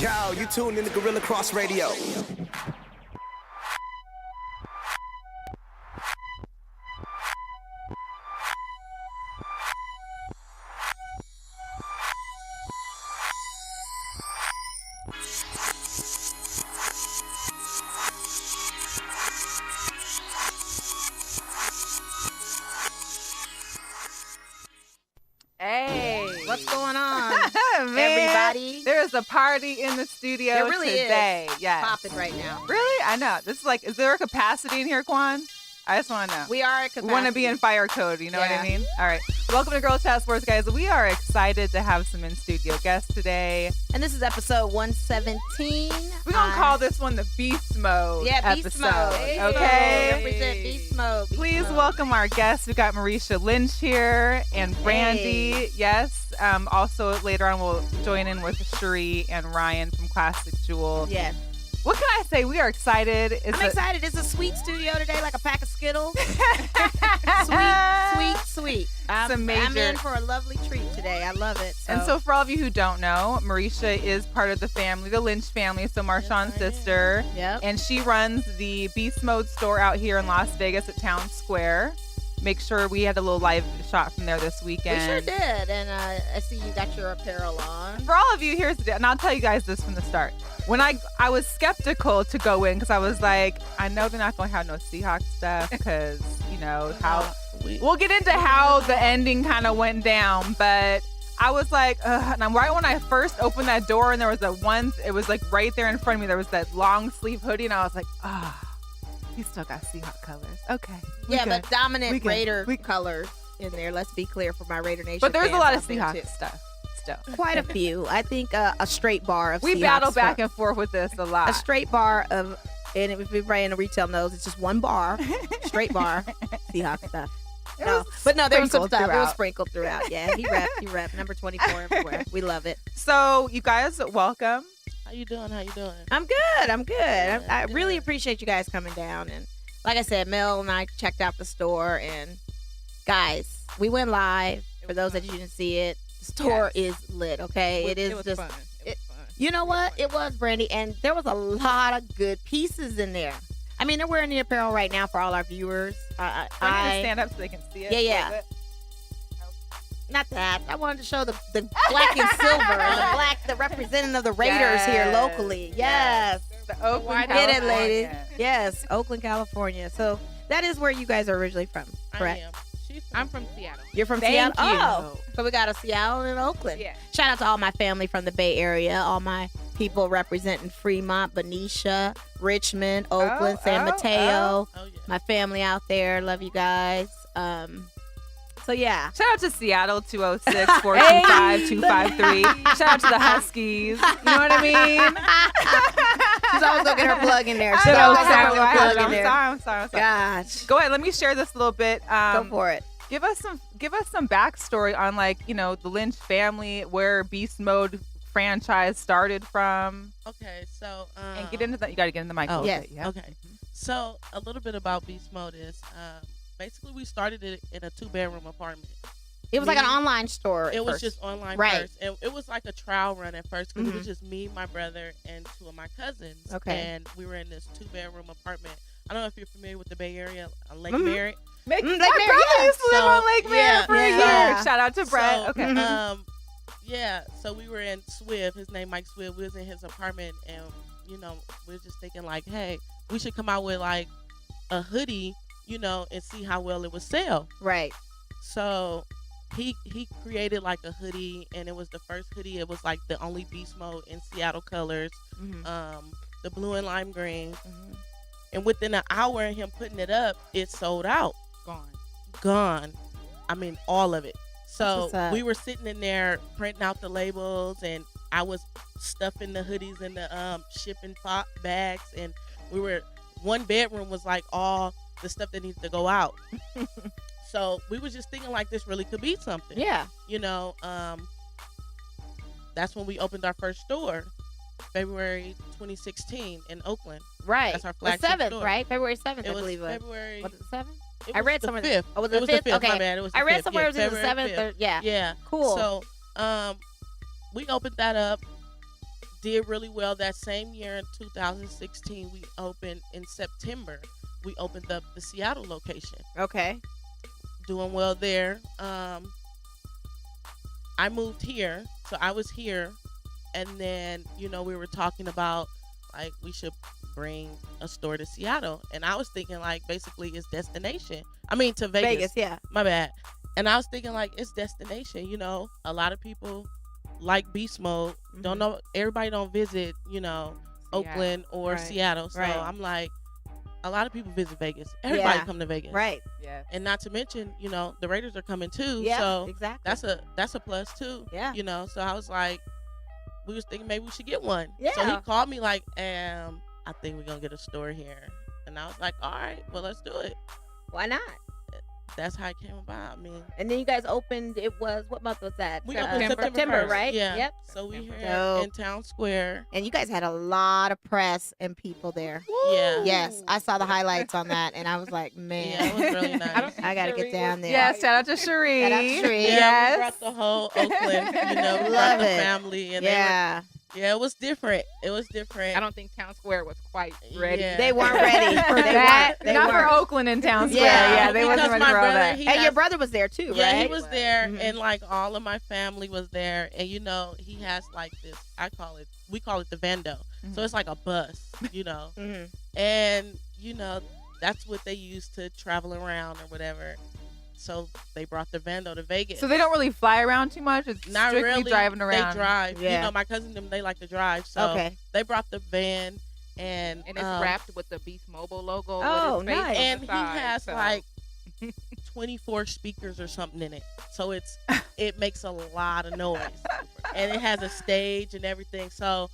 Yo, you tuned in to Guerilla Cross Radio. What's going on, Man, everybody? There's a party in the studio There really today. is. Yes. Popping right now. Really? I know. This is like, is there a capacity in here, Quan? I just want to know. We are at capacity. We want to be in fire code, you know what I Yeah. mean? All right. Welcome to Girl Chat Sports, guys. We are excited to have some in-studio guests today. And this is episode 117. We're going to call this one the Beast Mode Beast episode. Mode. Okay? Represent Beast Mode. Please welcome our guests. We got Marshawn Lych here and Brandy. Hey. Yes. Also, later on, we'll join in with Cherie and Ryan from Classic Jewel. Yes. What can I say? We are excited. I'm excited. It's a sweet studio today, like a pack of Skittles. Sweet. I'm in for a lovely treat today. I love it. And so for all of you who don't know, Marisha is part of the family, the Lynch family, so Marshawn's sister. Yep. And she runs the Beast Mode store out here in Las Vegas at Town Square. Make sure we had a little live shot from there this weekend. We sure did. And I see you got your apparel on. For all of you, here's the deal. And I'll tell you guys this from the start. When I was skeptical to go in because I was like, I know they're not going to have no Seahawks stuff because, you know, how we'll get into how the ending kind of went down. But I was like, ugh. And right when I first opened that door and there was it was like right there in front of me, there was that long sleeve hoodie. And I was like, he still got Seahawks colors. Okay. Yeah, but dominant good. Raider colors in there. Let's be clear for my Raider Nation. But there's a fans lot of out there, Seahawks too. stuff still. Quite a few. I think a straight bar of We Seahawks battle back and forth with this a lot. a straight bar of, and if everybody in the retail knows, it's just one bar, straight bar, Seahawks stuff. No, there was some stuff. It was sprinkled throughout. Yeah, he repped. Number 24 everywhere. We love it. So you guys, welcome. How you doing? I'm good. I really appreciate you guys coming down. And like I said, Mel and I checked out the store. And guys, we went live. For those that you didn't see it, the store is lit. Okay, it was just fun. It was fun. You know what? It was, Brandy, and there was a lot of good pieces in there. I mean, they're wearing the apparel right now for all our viewers. I'm gonna stand up so they can see it. Yeah. Not that. I wanted to show the black and silver and the black, the representative of the Raiders here locally. Yes. The Oakland, Get it, California. lady. Yes, Oakland, California. So that is where you guys are originally from, correct? I am. I'm from Seattle. You're from Thank Seattle? you. Oh, so we got a Seattle and Oakland. Yeah. Shout out to all my family from the Bay Area, all my people representing Fremont, Benicia, Richmond, Oakland, San Mateo. Oh yeah. My family out there. Love you guys. So yeah. Shout out to Seattle 206-425-253. Shout out to the Huskies. You know what I mean? She's always gonna get her plug in there. I'm sorry. Gosh. Go ahead. Let me share this a little bit. Go for it. Give us some backstory on the Lynch family, where Beast Mode franchise started from. Okay, so And get into that. You got to get in the mic. Oh, yes. okay. Yeah. Okay. So a little bit about Beast Mode is basically we started it in a 2-bedroom apartment. It was like an online store. It was just online Right. first. And it was like a trial run at first because it was just me, my brother, and 2 of my cousins. Okay. And we were in this 2-bedroom apartment. I don't know if you're familiar with the Bay Area, Lake Merritt. My Lake brother Merritt, used to live on Lake yeah, Merritt for a yeah. year. Shout out to Brett. So, Okay. Yeah, so we were in Swift. His name Mike Swift. We was in his apartment, and we were just thinking like, hey, we should come out with like a hoodie, and see how well it would sell. Right. So he created like a hoodie, and it was the first hoodie. It was like the only Beast Mode in Seattle colors, the blue and lime green. And within an hour of him putting it up, it sold out. Gone. I mean, all of it. So we were sitting in there printing out the labels, and I was stuffing the hoodies in the shipping bags, and one bedroom was like all the stuff that needed to go out. So we was just thinking like this really could be something. Yeah. That's when we opened our first store, February 2016 in Oakland. Right. That's our The flagship 7th, store. right? February 7th, I It was believe it was. February. Was it the 7th? It I was read the somewhere. 5th. Oh, was It it was the 5th? My Okay. bad. It was the I read 5th. somewhere it was Yeah, either the February 7th or, 5th. yeah. Yeah. Cool. So, we opened that up. did really well that same year in 2016. We opened in September. We opened up the Seattle location. Okay. Doing well there. I moved here, so I was here, and then we were talking about like we should bring a store to Seattle, and I was thinking like basically it's destination. I mean to Vegas. Vegas, yeah. My bad. And I was thinking like it's destination. A lot of people like beast mode. Don't know. Everybody don't visit. Oakland or Right. Seattle. So Right. I'm like, a lot of people visit Vegas. Everybody Yeah. come to Vegas. Right. Yeah. And not to mention, the Raiders are coming too. Yeah. So Exactly. that's a plus too. Yeah. So I was like, we was thinking maybe we should get one. Yeah. So he called me like, I think we're gonna get a store here. And I was like, all right, well let's do it. Why not? That's how it came about. I mean, And then you guys opened. It was what month was that? we opened September 1st. right? Yeah. Yep. So we here Dope. in Town Square. And you guys had a lot of press and people there. Yeah. Yes, I saw the highlights on that, and I was like, man, Yeah, it was really nice. I gotta get down there. Yeah, shout out to Cherie. Shout out to Cherie. Yeah, Yes. we brought the whole Oakland, we brought Love the it. family, and Yeah, it was different. It was different. I don't think Town Square was quite ready. Yeah. they weren't ready. They Not weren't. for Oakland in Town Square. Yeah, Yeah, they because wasn't ready my for all brother, that. he And your has- brother was there too, Yeah, right? he was there, Mhm. and like all of my family was there, and he has like this. We call it the Vando. So it's like a bus, Mhm. and that's what they use to travel around or whatever. So they brought the Vando to Vegas. So they don't really fly around too much. It's Not strictly really driving around. They drive. Yeah. My cousin them they like to drive. So Okay. they brought the van and And it's wrapped with the Beast Mobile logo. Oh, with his face nice. on and the he side, has so. like 24 speakers or something in it. So it makes a lot of noise. And it has a stage and everything. So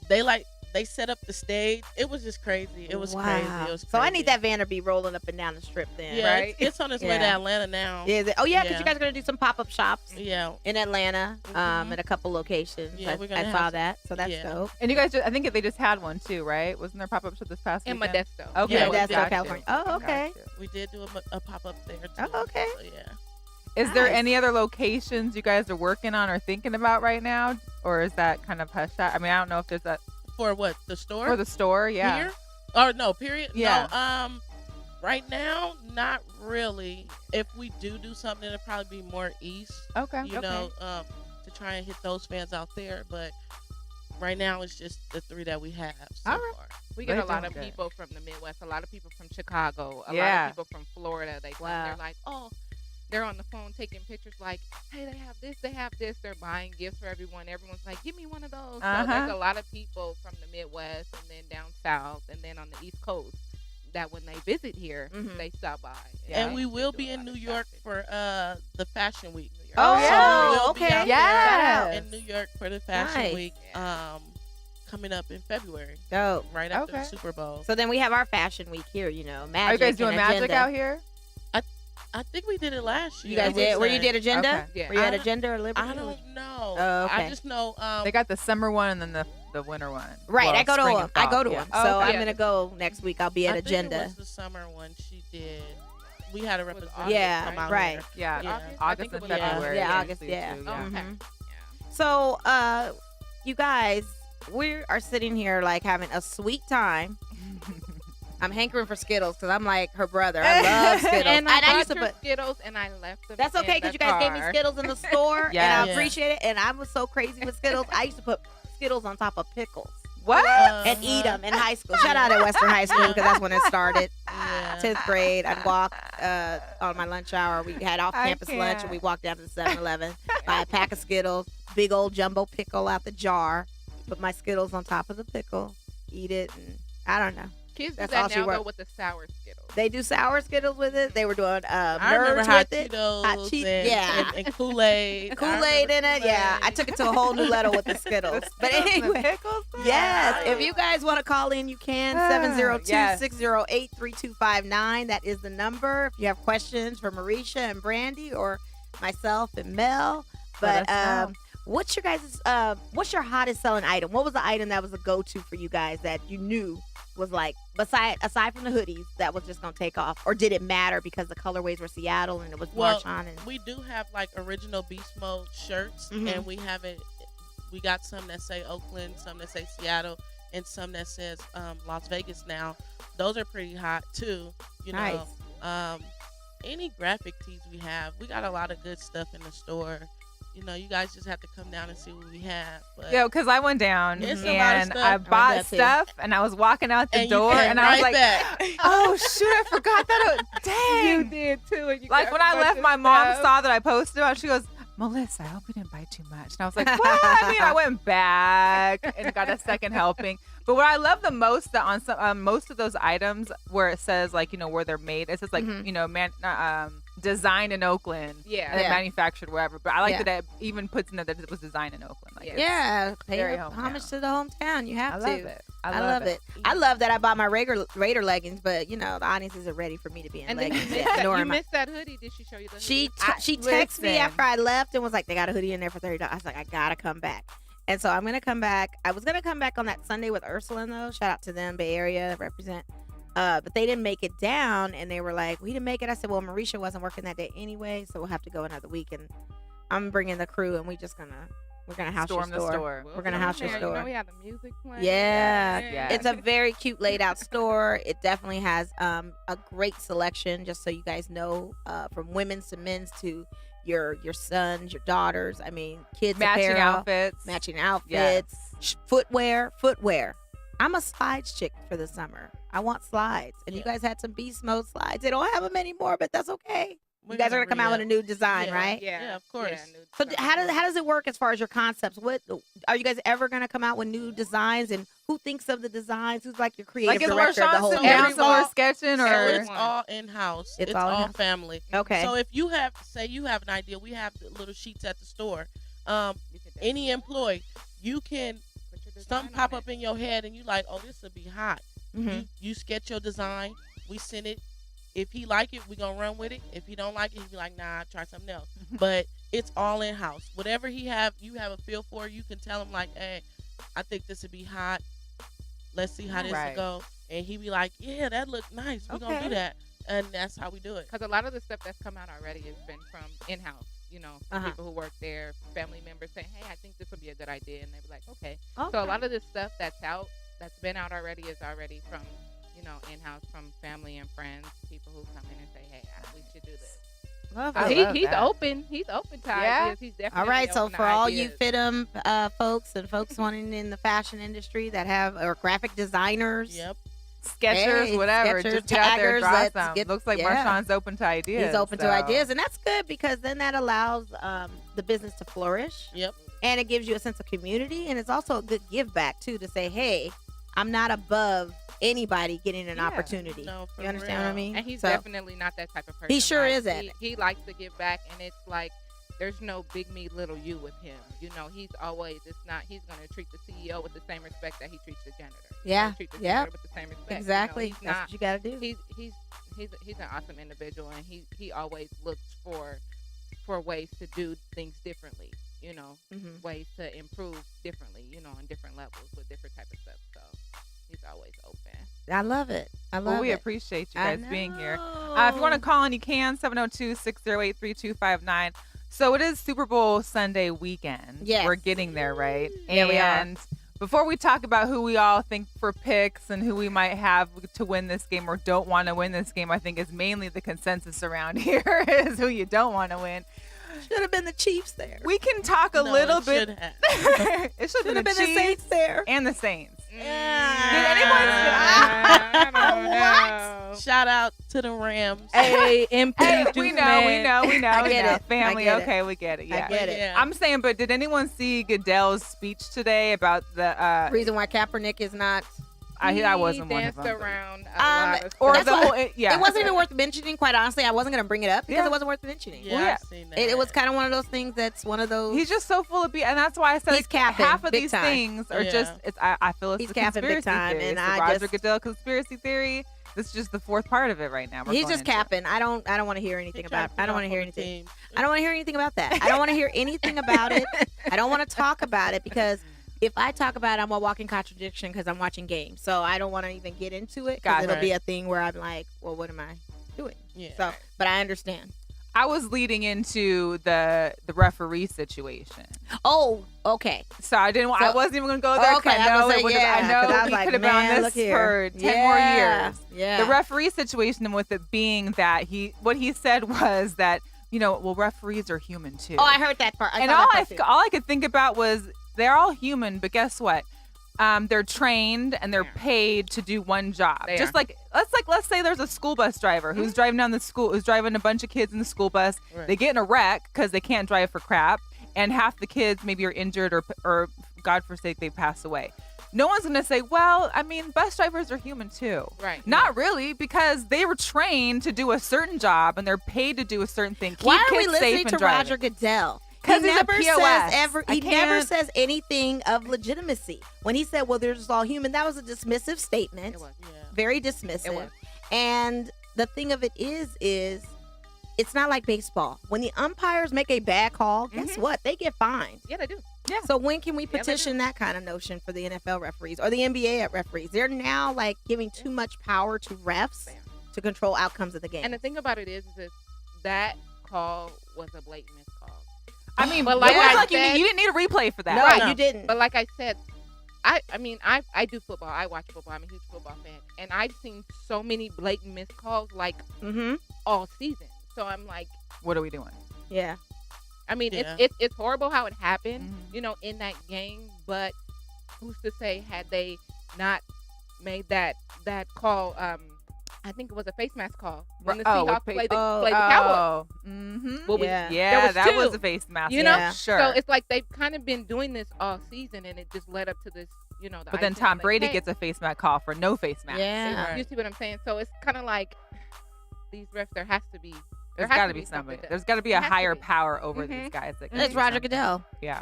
they set up the stage. It was just crazy. It was crazy. It was So I crazy. need that van to be rolling up and down the strip then, Yeah, right? it's on its way to Yeah. Atlanta now. Is it? Oh yeah, because Yeah. you guys are gonna do some pop-up shops Yeah. in Atlanta, Mhm. at a couple locations. Yeah, we're gonna I have saw some- that, so that's yeah. dope. And you guys, I think they just had one too, right? Wasn't there a pop-up shop this past In weekend? Modesto. Okay, Yeah, Modesto, gotcha. California. Oh, okay. Gotcha. We did do a pop-up there too. Oh, okay. So, yeah. Is there Nice. any other locations you guys are working on or thinking about right now, or is that kind of hush? I mean, I don't know if there's a For what? The store? for the store. Yeah. Here? Or no, period? Yeah. No, right now, not really. If we do something, it'll probably be more east, Okay. to try and hit those fans out there. But right now, it's just the 3 that we have so All right. far. We get They're a lot doing of good. people from the Midwest, a lot of people from Chicago, a lot Yeah. of people from Florida. Wow. They're like, oh, they're on the phone taking pictures like, hey, they have this, they have this. They're buying gifts for everyone. Everyone's like, give me one of those. Uh-huh. So there's a lot of people from the Midwest and then down south and then on the East Coast that when they visit here, Mhm. they stop by. And we they will do be a in lot New of York shopping. for the Fashion Week. New York. Oh, So yeah. we will be Okay. out Yes. there in New York for the Fashion Nice. Week. Coming up in February, Dope. right after the Okay. Super Bowl. So then we have our fashion week here. Magic. Are you guys doing and magic Agenda. out here? I think we did it last year. You guys I did? would Where you say. did Agenda? Okay. Yeah. Were you at I- Agenda or Liberty? I don't know. Oh, okay. I just know. They got the summer one and then the winter one. Right, Well, I go to spring them. and I fall, go to yeah. them. Oh, So okay. I'm gonna go next week. I'll be at I think Agenda. it was the summer one she did. We had a representative August, Yeah, come out right. here. Yeah, Yeah. August? I August think and it was February. Yeah, yeah, August, these yeah. two, Okay. Mhm. Yeah. So, you guys, we are sitting here like having a sweet time. I'm hankering for Skittles because I'm like her brother. I love Skittles. And I used to bought your put. Skittles and I left them. That's okay because because you guys gave me Skittles in the store, and Yes. I appreciate it. And I was so crazy with Skittles. I used to put Skittles on top of pickles What? and eat them in high school. Shout out at Western High School because that's when it started. Yeah. 10th grade, I'd walk on my lunch hour. We had off-campus I lunch, can't. and we walked down to the 7-Eleven, buy a pack of Skittles, big old jumbo pickle out the jar, put my Skittles on top of the pickle, eat it, and I don't know. Kids do That's all that she now though worked. with the sour Skittles. They do sour Skittles with it. They were doing I remember nerds hot with it. Cheetos Hot Cheet- and, yeah. and Kool-Aid. Kool-Aid in it, yeah. I took it to a whole new level with the Skittles. But anyway, Pickles? yes, if you guys want to call in, you can. Yes. 702-608-3259. That is the number. If you have questions for Marisha and Brandy or myself and Mel. Let But us know. what's your guys' what's your hottest selling item? What was the item that was a go-to for you guys that you knew was like aside from the hoodies that was just gonna take off? Or did it matter because the colorways were Seattle and it was Well, Marshawn and we do have like original Beast Mode shirts, Mhm. and we We got some that say Oakland, some that say Seattle, and some that says Las Vegas now. Those are pretty hot too. You know, any graphic tees we have, we got a lot of good stuff in the store. You know, you guys just have to come down and see what we have. But yeah, because I went down and I bought stuff and I was walking out the door and I was like, oh shoot, I forgot that. Dang, You did too. And you like got when a I bunch left, of my mom stuff. saw that I posted it. She goes, Melissa, I hope you didn't buy too much. And I was like, what? I mean, I went back and got a second helping. But what I love the most that on some most of those items where it says like, you know, where they're made, it says like, you know, designed in Oakland, and then manufactured wherever. But I like that it even puts in there that it was designed in Oakland. Like, pay homage to the hometown. You have to. Love it. I love it. I love that I bought my Raider leggings, but you know the audience isn't ready for me to be in And then leggings. you missed that hoodie. Did she show you the hoodie? She texted me after I left and was like, "They got a hoodie in there for $30." I was like, "I gotta come back." And so I'm gonna come back. I was gonna come back on that Sunday with Ursula though. Shout out to them, Bay Area represent. But they didn't make it down, and they were like, "We didn't make it." I said, "Well, Marisha wasn't working that day anyway, so we'll have to go another week." And I'm bringing the crew, and we're gonna house storm your store. the store. We're gonna house your You store. know, we have the music playing. Yeah. It's a very cute laid out store. It definitely has a great selection, just so you guys know, from women's to men's to your sons, your daughters. I mean, kids matching apparel, outfits, footwear. I'm a slides chick for the summer. I want slides, and you guys had some beast mode slides. They don't have them anymore, but that's okay. You guys are gonna come out with a new design, right? Yeah, of course. So how does it work as far as your concepts? What are you guys ever gonna come out with new designs, and who thinks of the designs? Who's like your creative director of the whole thing? down somewhere sketching, So or it's all in house. It's all family. Okay. So if you have an idea, we have the little sheets at the store. Any employee, you can something pop up in your head and you like, oh, this will be hot. You sketch your design. We send it. If he like it, we gonna run with it. If he don't like it, he be like, nah, try something else. But it's all in house. Whatever you have a feel for. You can tell him like, hey, I think this would be hot. Let's see how this will go. And he be like, yeah, that looks nice. We're gonna do that. And that's how we do it. Because a lot of the stuff that's come out already has been from in-house. You know, people who work there, family members saying, hey, I think this would be a good idea. And they be like, okay. So a lot of this stuff that's been out already is already from, you know, in-house, from family and friends, people who come in and say, hey, we should do this. He's open. He's open to ideas. He's definitely all right. So open for to all ideas. you FITM folks and folks wanting in the fashion industry that have, or graphic designers. sketchers, whatever. Sketchers, just get out there and taggers, draw some. Looks like Marshawn's open to ideas. He's open to ideas, and that's good because then that allows the business to flourish. Yep. And it gives you a sense of community, and it's also a good give back too to say, hey, I'm not above anybody getting an opportunity. No, you understand what I mean? And he's definitely not that type of person. He sure like, isn't. He likes to give back, and it's like there's no big me, little you with him. You know, he's always, he's going to treat the CEO with the same respect that he treats the janitor. Yeah. Treat the janitor with the same respect. Exactly. You know, that's what you got to do. He's an awesome individual, and he always looks for ways to do things differently. You know, ways to improve differently. You know, on different levels with different type of stuff. So he's always open. I love it. We appreciate you guys being here. If you want to call in, you can 702-608-3259. So it is Super Bowl Sunday weekend. Yes. We're getting there, right? Yeah, we are. And before we talk about who we all think for picks and who we might have to win this game or don't want to win this game, I think is mainly the consensus around here is who you don't want to win. Should have been the Chiefs there. We can talk a little bit. It should have been the Saints there. And the Saints. Did I don't know. Shout out to the Rams. Hey, MP. We know. I get it. Family. I get it. Okay, we get it. Yeah. I get it. Yeah. I'm saying, but did anyone see Goodell's speech today about the reason why Kaepernick is not? I wasn't one of danced them. around a lot of Or stuff. the whole, yeah. It wasn't even worth mentioning. Quite honestly, I wasn't gonna bring it up because it wasn't worth mentioning. Yeah, I've seen that. It was kind of one of those things that's one of those. He's just so full of BS, and that's why I said He's capping half of big these time. things are just. I feel it's He's the capping big conspiracy time, theory. and It's the I Roger just- Goodell conspiracy theory. This is just the fourth part of it right now. He's just capping. I don't want to hear anything about. I don't want to hear anything. Team. I don't want to hear anything about that. I don't want to hear anything about it. I don't want to talk about it because if I talk about it, I'm a walking contradiction because I'm watching games. So I don't want to even get into it because it'll be a thing where I'm like, well, what am I doing? Yeah. So, but I understand. I was leading into the referee situation. Oh, okay. So I didn't. So- I wasn't even going to go there. Okay, I I know was it gonna would say, have. yeah, I 'cause I know was we like, could have been on man, this look here. for 10 more years. Yeah. The referee situation, and with it being that what he said was that well, referees are human too. Oh, I heard that part. And all I could think about was they're all human, but guess what? They're trained and they're paid to do one job. They Just are. let's say there's a school bus driver who's driving down who's driving a bunch of kids in the school bus. Right. They get in a wreck because they can't drive for crap, and half the kids maybe are injured or God forsake they pass away. No one's gonna say, well, I mean, bus drivers are human too. Right. Not really, because they were trained to do a certain job and they're paid to do a certain thing. Keep Why are we kids safe listening and to driving. Roger Goodell? He 'Cause he's a never POS. he never can't- says anything of legitimacy. When he said, well, they're just all human, that was a dismissive statement. It was. Yeah. Very It dismissive. was. And the thing of it is it's not like baseball. When the umpires make a bad call, guess what? They get fined. Yeah, they do. Yeah. So when can we they do. petition that kind of notion for the NFL referees or the NBA referees? They're now like giving too much power to refs to control outcomes of the game. And the thing about it is that call was a blatant miscall. I mean, But it like was I like said- you didn't need a replay for that. no, Right. you didn't. But like I said, I mean, I do football. I watch football. I'm a huge football fan. And I've seen so many blatant missed calls like Mm-hmm. all season. So I'm like, What are we doing? Yeah. I mean, Yeah. it's horrible how it happened, Mhm. in that game. But who's to say had they not made that call? I think it was a face mask call when the Oh, with Seahawks fa- played the Cowboys. Oh, mm-hmm. What was- Yeah. Yeah, There was that was two. a face mask. You know, Yeah. Sure. So it's like they've kind of been doing this all season, and it just led up to this, the but then icing Tom on the Brady cake. gets a face mask call for no face mask. Yeah. Right. You see what I'm saying? So it's kind of like these refs. There has to be. There's has got to to be something somebody. that- There's got to be a There has to higher be. power over Mhm. these guys. That can It's do Roger something. Goodell. Yeah.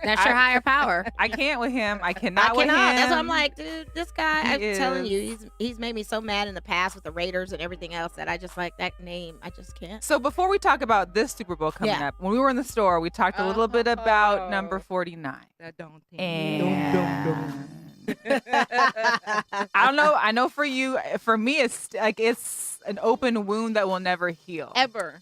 That's your higher power. I can't with him. I I cannot with him. That's why I'm like, dude, this guy, He I'm telling is. you, he's made me so mad in the past with the Raiders and everything else that I just like that name. I just can't. So before we talk about this Super Bowl coming Yeah. up, when we were in the store, we talked a little bit about Oh. number 49. That don't. And I don't know. I know for you, for me, it's like it's an open wound that will never heal. Ever.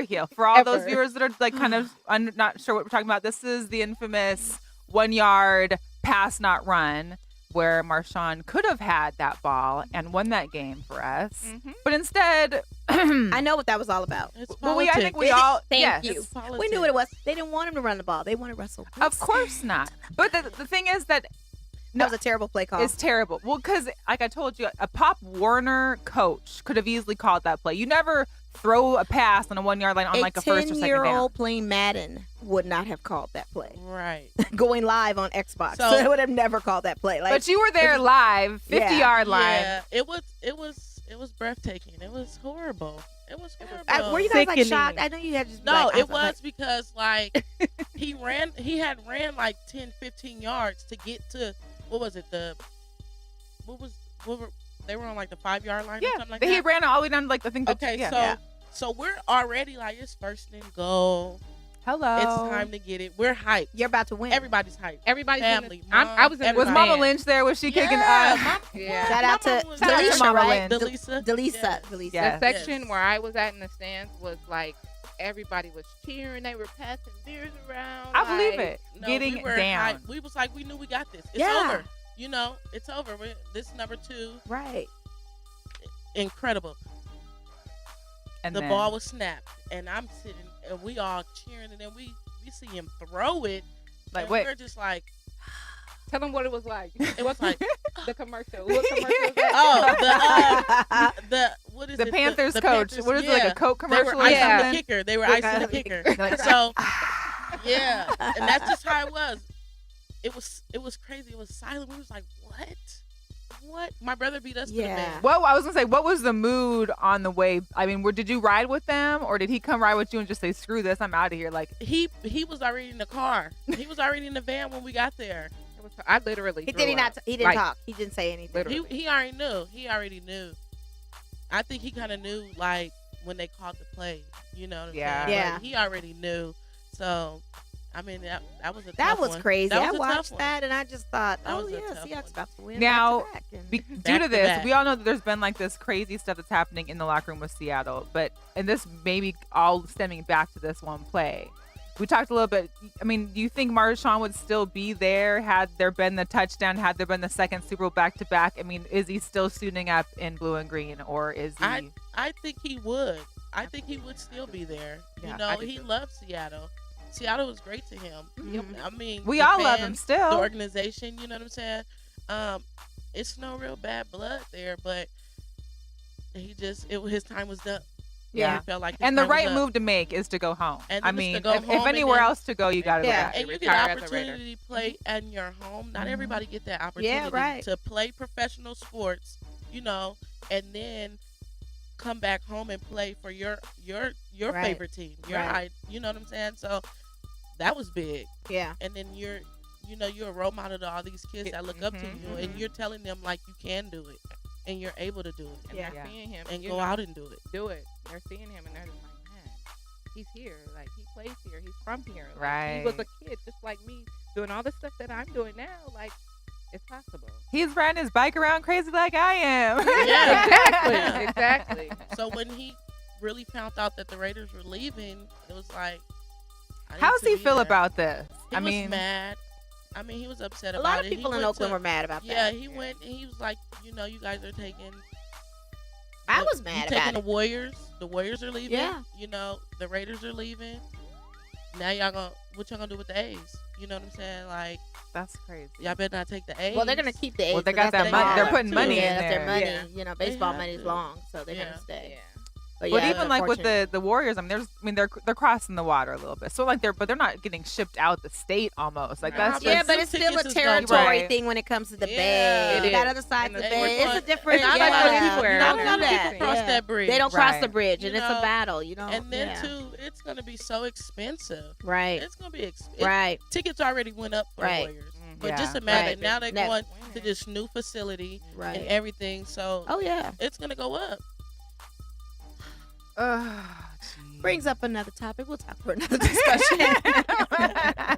Heal. For all those Ever. viewers that are like kind of not sure what we're talking about, this is the infamous 1 yard pass not run where Marshawn could have had that ball and won that game for us, Mhm. but instead, I know what that was all about. It's well, I think politics. we all Thank yes. you. It's politics. We knew what it was. They didn't want him to run the ball. They wanted Russell. Of course not. But the thing is that That was a terrible play call. it's terrible. Well, because like I told you, a Pop Warner coach could have easily called that play. You never throw a pass on a 1 yard line on like a first or second down. 10-year-old playing Madden would not have called that play. Right. Going live on Xbox, So- so they would have never called that play. Like, But you were there live, 50-yard line. Yeah, it was breathtaking. It was horrible. It was horrible. were you guys like Sickening. shocked? I know you had just No, like, I it like, was because like he had ran like 10, 15 yards to get to what was it? They were on like the 5 yard line or something like he that. ran all the way down to like I think. Okay, so we're already like it's first and goal. hello. It's time to get it. We're hyped. You're about to win. Everydy's hyped. Everybody's Family, In the, I'm, I was in mom, the Was everybody. Mama Lynch there? Was she kicking? Yeah, Yeah. Shout out to Mama was Shout out to there. Delisha, Mama right? Lynch. Delisa. Delisa. Yeah. Delisa. Yeah. The section Yes. where I was at in the stands was like everybody was cheering. They were passing beers around. I believe like, it. No, Getting we were down. hyped. We was like, we knew we got this. It's Yeah. over. You know, it's over. This is number 2. Right. Incredible. And The then, ball was snapped, and I'm sitting, and we all cheering, and then we see him throw it. like and wait. we're just like, Tell them what it was like. it was like, The commercial. What commercial was that? oh, the what is The it? Panthers the coach. Panthers, what is it, yeah. like a Coke They were commercial or icing something? the kicker. They were icing the kicker. Like, So, yeah, and that's just how it was. It was crazy. It was silent. We was like, what? My brother beat us to the Yeah. bed. Well, I was gonna say, what was the mood on the way? I mean, did you ride with them, or did he come ride with you and just say, "Screw this, I'm out of here"? Like, He was already in the car. He was already in the van when we got there. It was, I literally. He threw did up. he didn't Like, talk. He didn't say anything. Literally. He already knew. He already knew. I think he kind of knew, like, when they called the play. You know what I'm Yeah. saying? Yeah. Like, he already knew. So, I mean, that was a That tough was one. crazy. That I was a tough watched one. that and I just thought, That oh was a yeah, tough Seahawks one. about to win Now, back to back. And due Back to to this, back. we all know that there's been like this crazy stuff that's happening in the locker room with Seattle, and this maybe all stemming back to this one play. We talked a little bit. I mean, do you think Marshawn would still be there had there been the touchdown, had there been the second Super Bowl back to back? I mean, is he still suiting up in blue and green, or is he? I think he would. I think he would still be there. Yeah, You know, I do he too. loves Seattle. Seattle was great to him. I mean, We the all love him fans, still. The organization, you know what I'm saying? It's no real bad blood there, but his time was up. Yeah. He felt like his And the time was right up. move to make is to go home. And I then it's mean, to go if home and anywhere then- else to go, you got to Yeah. go back. And you get Retire an as a Raider. opportunity to play in your home. Not everybody get that opportunity right. to play professional sports, you know, and then come back home and play for your Right. favorite team. Right. You know what I'm saying? So that was big. yeah. And then you're a role model to all these kids that look up to you, and you're telling them like you can do it, and you're able to do it, And Yeah. they're seeing him and you go know, out and do it. do it. They're seeing him and they're just like, man, he's here. Like he plays here. He's from here. Like, Right. He was a kid just like me, doing all the stuff that I'm doing now. Like it's possible. He's riding his bike around crazy like I am. Yeah. Exactly. Exactly. So when he really found out that the Raiders were leaving, it was like, I need How's to he be feel there. about this? He I was mean, mad. I mean, he was upset A about lot of it. people He in went Oakland to- were mad about Yeah, that. he went and he was like, you guys are taking. I was you mad taking about the it. Warriors. The Warriors are leaving. Yeah. The Raiders are leaving. Now what y'all gonna do with the A's? You know what I'm saying? Like, that's crazy. y'all better not take the A's. Well, they're gonna keep the A's. Well, they because got that's that their money. They're dollar, putting too. money in Yeah, that's their there. money. Yeah. You know, They baseball have money's to. long, so they're Yeah. gonna stay. Yeah. But But yeah, even like with unfortunate. the Warriors, I mean, they're crossing the water a little bit. So like they're not getting shipped out the state almost. Like Nah, that's yeah, just, but it's still a tickets is gonna territory Right. thing when it comes to the Yeah. Bay. It You got is. other sides of And the they Bay. were It's a going- different. It's not yeah, like everywhere. Don't Not do everybody that. can cross Yeah. that bridge. They don't cross Right. the bridge, and You it's a know, battle. You know. And then yeah. too, it's gonna be so expensive. Right. It's gonna be Right. Tickets already went up for Right. the Warriors, Mhm. but Yeah. just imagine Right. now they're Never. going to this new facility Right. and everything. So Oh yeah. it's gonna go up. Brings up another topic. We'll talk for another discussion.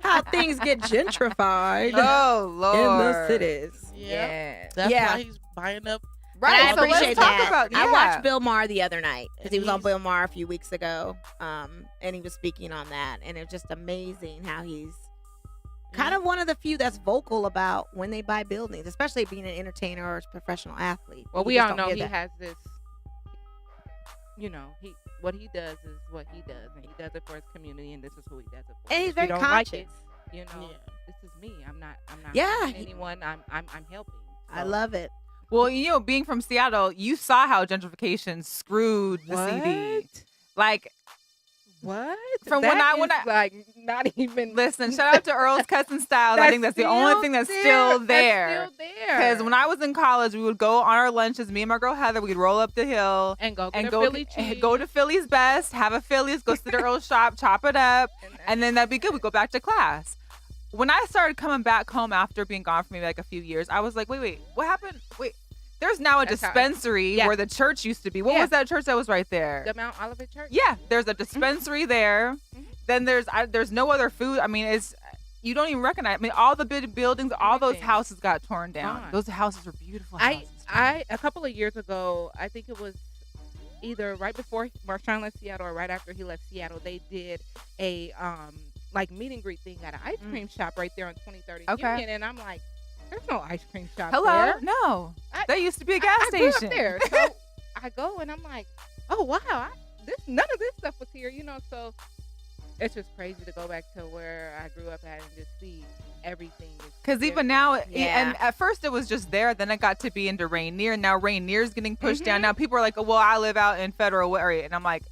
How things get gentrified oh in Lord. the cities. Yeah. That's Yeah. why he's buying up. Right. And I so let's appreciate talk that. about. I yeah. watched Bill Maher the other night because And he was on he's- Bill Maher a few weeks ago, and he was speaking on that, and it's just amazing how he's kind of one of the few that's vocal about when they buy buildings, especially being an entertainer or a professional athlete. Well, You we just all don't know hear he that. has this. What he does is what he does, and he does it for his community, and this is who he does it for. And he's If very you don't conscious. Like it, Yeah. this is me. I'm not Yeah, harming he- anyone. I'm helping. I So, love it. Well, being from Seattle, you saw how gentrification screwed the CD. Like, What? From That when I is, like not even. listen, shout out to Earl's Custom Styles. I think that's the only thing that's still there. That's still there. Because when I was in college, we would go on our lunches. Me and my girl Heather, we'd roll up the hill and go and get go a Philly cheese. go to Philly's Best, have a Philly's, go sit at Earl's shop, chop it up, and then that'd be good. We go back to class. When I started coming back home after being gone for maybe like a few years, I was like, wait, what happened? Wait, there's now a That's how- dispensary Yeah. where the church used to be. What Yeah. was that church that was right there? the Mount Olivet Church. Yeah, there's a dispensary there. Mhm. Then there's no other food. I mean, you don't even recognize. I mean, all the big buildings, all those Everything. houses got torn down. Gone. Those houses were beautiful I houses. a couple of years ago, I think it was either right before Marshawn left Seattle or right after he left Seattle, they did a like meet and greet thing at an ice cream shop right there on 23rd and Okay. Union, and I'm like, there's no ice cream shop Hello, there. no, I- there used to be a gas I grew station. up there, so I go and I'm like, oh wow, none of this stuff was here, So it's just crazy to go back to where I grew up at and just see everything. Because even different. now, Yeah. and at first it was just there, then it got to be into Rainier. Now Rainier's getting pushed down. Mhm. Now people are like, oh, well, I live out in Federal area, and I'm like,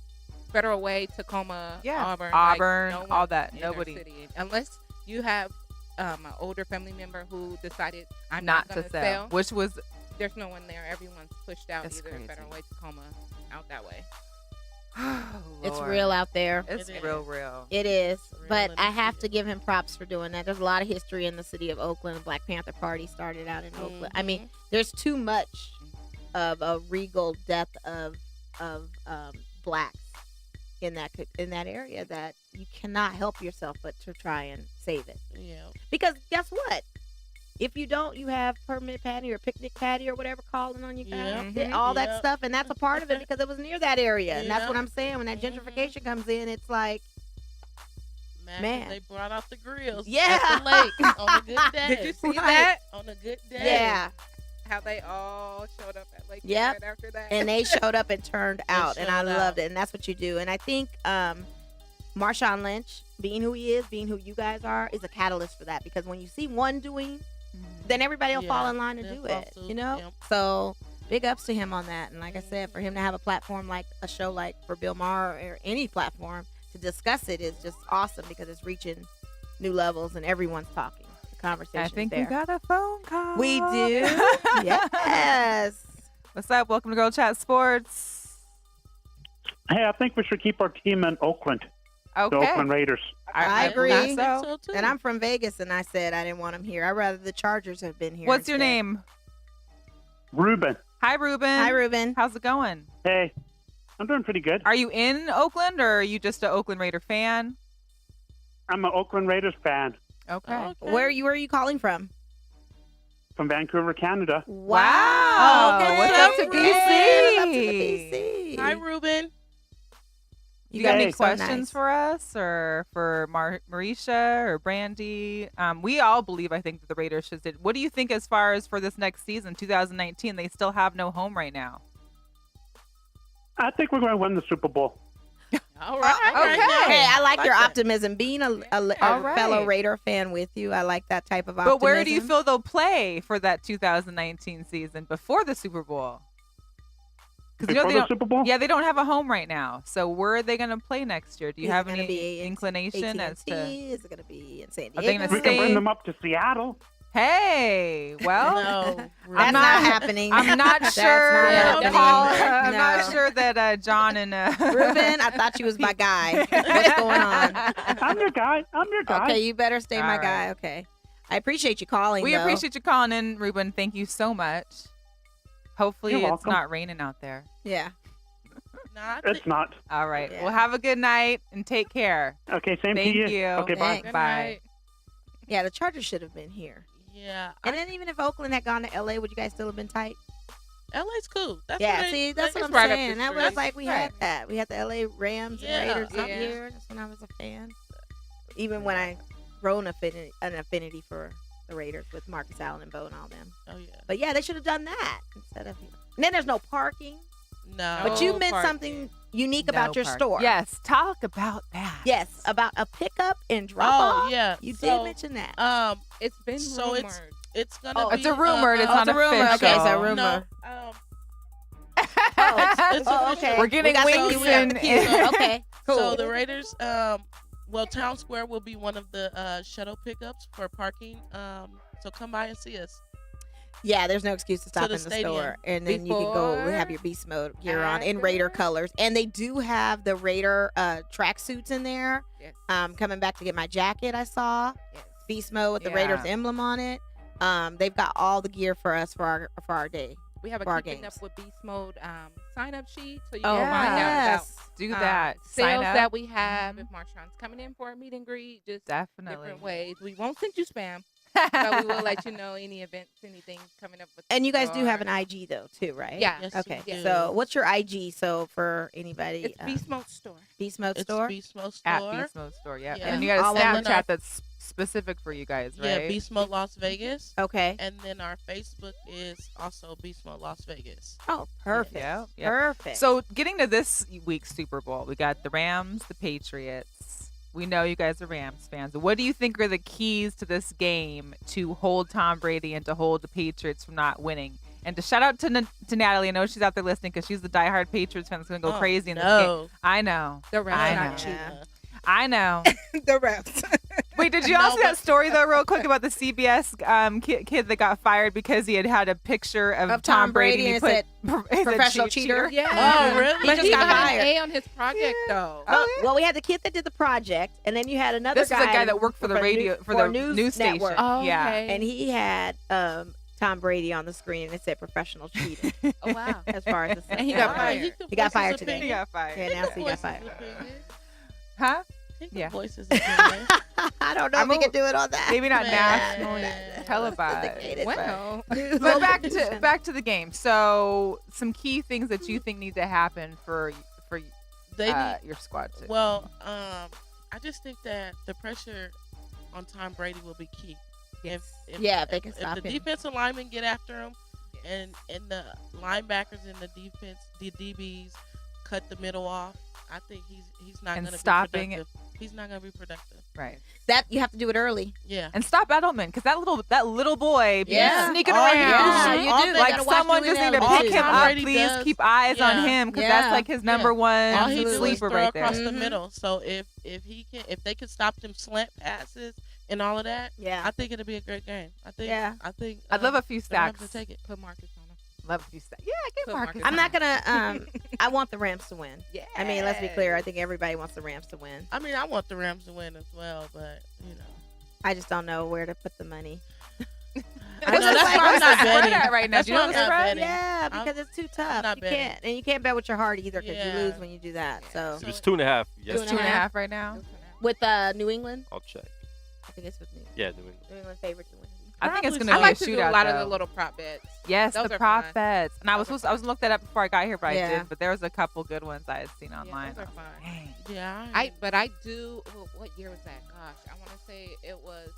Federal Way, Tacoma, Yeah. Auburn, Auburn, no one all that. in our Nobody. city. Unless you have an older family member who decided I'm not not to going sell, which was There's no one there. Everyone's pushed out It's either crazy. Federal Way, Tacoma, out that way. It's Lord. real out there. It's It is. real. It is, Real but and I have it's to give him props for doing that. There's a lot of history in the city of Oakland. The Black Panther Party started out in Oakland. I mean, there's too much of a regal death of blacks in that area that you cannot help yourself but to try and save it. Yeah. Because guess what? If you don't, you have permanent patio or picnic patio or whatever calling on you guys. All that stuff, and that's a part of it because it was near that area. And that's what I'm saying. When that gentrification comes in, it's like, man. They brought out the grills at the lake on a good day. Did you see that? On a good day. Yeah. How they all showed up at Lake Yep. right after that. And they showed up and turned out, and I showed loved out. it. And that's what you do. And I think Marshawn Lynch, being who he is, being who you guys are, is a catalyst for that. Because when you see one doing, then everybody will fall in line to do it. You know? Yep. So big ups to him on that. And like I said, for him to have a platform like a show like for Bill Maher or any platform to discuss it is just awesome because it's reaching new levels and everyone's talking. The conversation. I think there. we got a phone call. We do. Yes. What's up? Welcome to Girl Chat Sports. Hey, I think we should keep our team in Oakland, Okay. the Oakland Raiders. I agree. thought I think so. so too. And I'm from Vegas, and I said I didn't want them here. I'd rather the Chargers have been here. What's your instead. name? Ruben, Hi, Ruben. Hi, Ruben. How's it going? hey, I'm doing pretty good. Are you in Oakland or are you just an Oakland Raider fan? I'm an Oakland Raiders fan Okay. Okay. Where are you calling from? from Vancouver, Canada. Wow. Okay. What's up to Ruben? BC? What's up to the BC? Hi, Ruben. You got any Hey. questions for us or for Marisha or Brandy? We all believe, I think, that the Raiders should. What do you think as far as for this next season, 2019? They still have no home right now. I think we're going to win the Super Bowl. All right. Okay. Hey, I like your that. optimism. Being a All right. fellow Raider fan with you, I like that type of optimism. But where do you feel they'll play for that 2019 season before the Super Bowl? Because Before they the don't. Super Bowl? Yeah, they don't have a home right now. So where are they going to play next year? Do you Is it have gonna any be inclination as AT&T? to? Is it going to be in San Are Diego? they gonna We can stay- bring them up to Seattle. Hey, well, No. That's I'm not not- happening. I'm not That's sure. not happening. Paul, I'm No. not sure that John and Ruben, I thought you was my guy. What's going on? I'm your guy. Okay, you better stay my All guy. right. Okay. I appreciate you calling, We though. appreciate you calling in, Ruben. Thank you so much. Hopefully You're it's welcome. not raining out there. Yeah. Nah, It's not. All right. Yeah. Well, have a good night and take care. Okay, same Thank to you. you. Okay, bye. Thanks. Good Bye. night. Yeah, the Chargers should have been here. yeah. And then even if Oakland had gone to LA, would you guys still have been tight? LA's cool. That's Yeah, what see, that's what I'm it's right up saying. the That was street. like we had that. We had the LA Rams Yeah, and Raiders up yeah. here. That's when I was a fan. Even when I grown an affinity for the Raiders with Marcus Allen and Bo and all them. Oh yeah. But yeah, they should have done that instead of. And then there's no parking. No. But you No meant parking. something unique about your park. store. Yes. Talk about that. Yes, about a pickup and drop Oh off. yeah. You did So, mention that. It's been So rumored. it's gonna Oh, be. It's a rumor. It's Oh, not it's a rumor. official. Okay, it's a No. rumor. It's Oh, official. okay. We're getting We got the- wings we got the and- cue. Okay, cool. So the Raiders, well, Town Square will be one of the shuttle pickups for parking. So come by and see us. Yeah, there's no excuse to stop the in the stadium. store, and then you can go Before, have your beast mode gear on in Raider after. colors, and they do have the Raider track suits in there. Yes. Coming back to get my jacket, I saw Yes. beast mode with the Yeah. Raiders emblem on it. They've got all the gear for us for our day. We have a for our keeping up games. with Beast Mode sign up sheet, so you Oh, can find out yes. Do about that. Sign sales up. that we have. Mm-hmm. If Marshawn's coming in for a meet and greet, just Definitely. different ways. We won't send you spam, but we will let you know any events, anything coming up with. And the you guys do have an store. IG though, too, right? Yeah. Yes, Okay. we do. So what's your IG? So for anybody, It's Beast Mode Store. Beast Mode It's store. Beast Mode At Store. Beast Mode Store, yeah. Yeah. And you got All a over Snapchat the- that's specific for you guys, right? Yeah, Beast Mode Las Vegas. Okay. And then our Facebook is also Beast Mode Las Vegas. Oh, perfect. Yeah, yeah. Perfect. So getting to this week's Super Bowl, we got the Rams, the Patriots. We know you guys are Rams fans. What do you think are the keys to this game to hold Tom Brady and to hold the Patriots from not winning? And to shout out to Natalie, I know she's out there listening because she's the diehard Patriots fan that's going to go Oh, crazy in this game. no. I know. The Rams I are know. not cheating. Yeah. I know. the refs. Wait, did you No, all see that but- story though, real quick, about the CBS kid that got fired because he had a picture of Tom Brady and and it he put as a professional cheater. Yeah. Oh, really? He But just he got got fired. an A on his project, though. Well, we had the kid that did the project, and then you had another This is guy. a guy that worked for the radio for the news station. network. Oh, Yeah. okay. And he had Tom Brady on the screen and it said professional cheating. Oh wow. As far as the And he got Yeah. fired. He got fired Voice his today. He opinion. got fired. Yeah, now he got fired. Huh? He can Yeah. voice his opinion. I don't know I'm if he a- can do it on that. Maybe not Man. nationally televised. Sophisticated. Well, But back to the game. So some key things that you think need to happen for They need. your squad to. Well, I just think that the pressure on Tom Brady will be key. If they can if stop the him. defensive linemen get after him, and the linebackers and the defense, the DBs, cut the middle off, I think he's not And going to be stopping productive. He's not going to be productive. Right. That you have to do it early. Yeah. And stop Edelman, because that little boy be Yeah. sneaking All he around. Yeah, does- you all do. they Like gotta watch someone doing just need that to all pick the him time. up, Brady please. does. Keep eyes on Yeah. him, because Yeah. that's like his number one All he do is sleeper throw right across there. the Mhm. middle. So if they could stop them slant passes and all of that, Yeah. I think it'll be a great game. I think. Yeah. I think. I'd love a few they'll have stacks. to take it. put Marcus on him. Love a few stacks. Yeah, give Put Marcus. Marcus I'm on. not gonna. I want the Rams to win. Yeah. I mean, let's be clear. I think everybody wants the Rams to win. I mean, I want the Rams to win as well, but I just don't know where to put the money. I What's know, the that's spread why I'm not spread betting. at right now? That's Do you know why the I'm not spread? betting. Yeah, I'm- because it's too tough. not You betting. can't, and you can't bet with your heart either, because you Yeah. lose when you do that. So So- It's 2.5. Yes, It's 2.5 right now. with New England, I'll check. I think it's with New England. Yeah, New England. New England favorite to win. I think it's Probably gonna I be like a to do shootout. a lot of though. the little prop bets. Yes, Those the are prop fun. bets. And I was Those are supposed to look that up before I got here, but I Yeah. did. But there was a couple good ones I had seen online. those are I was like, fun. dang. Yeah. But I do. What year was that? Gosh, I want to say it was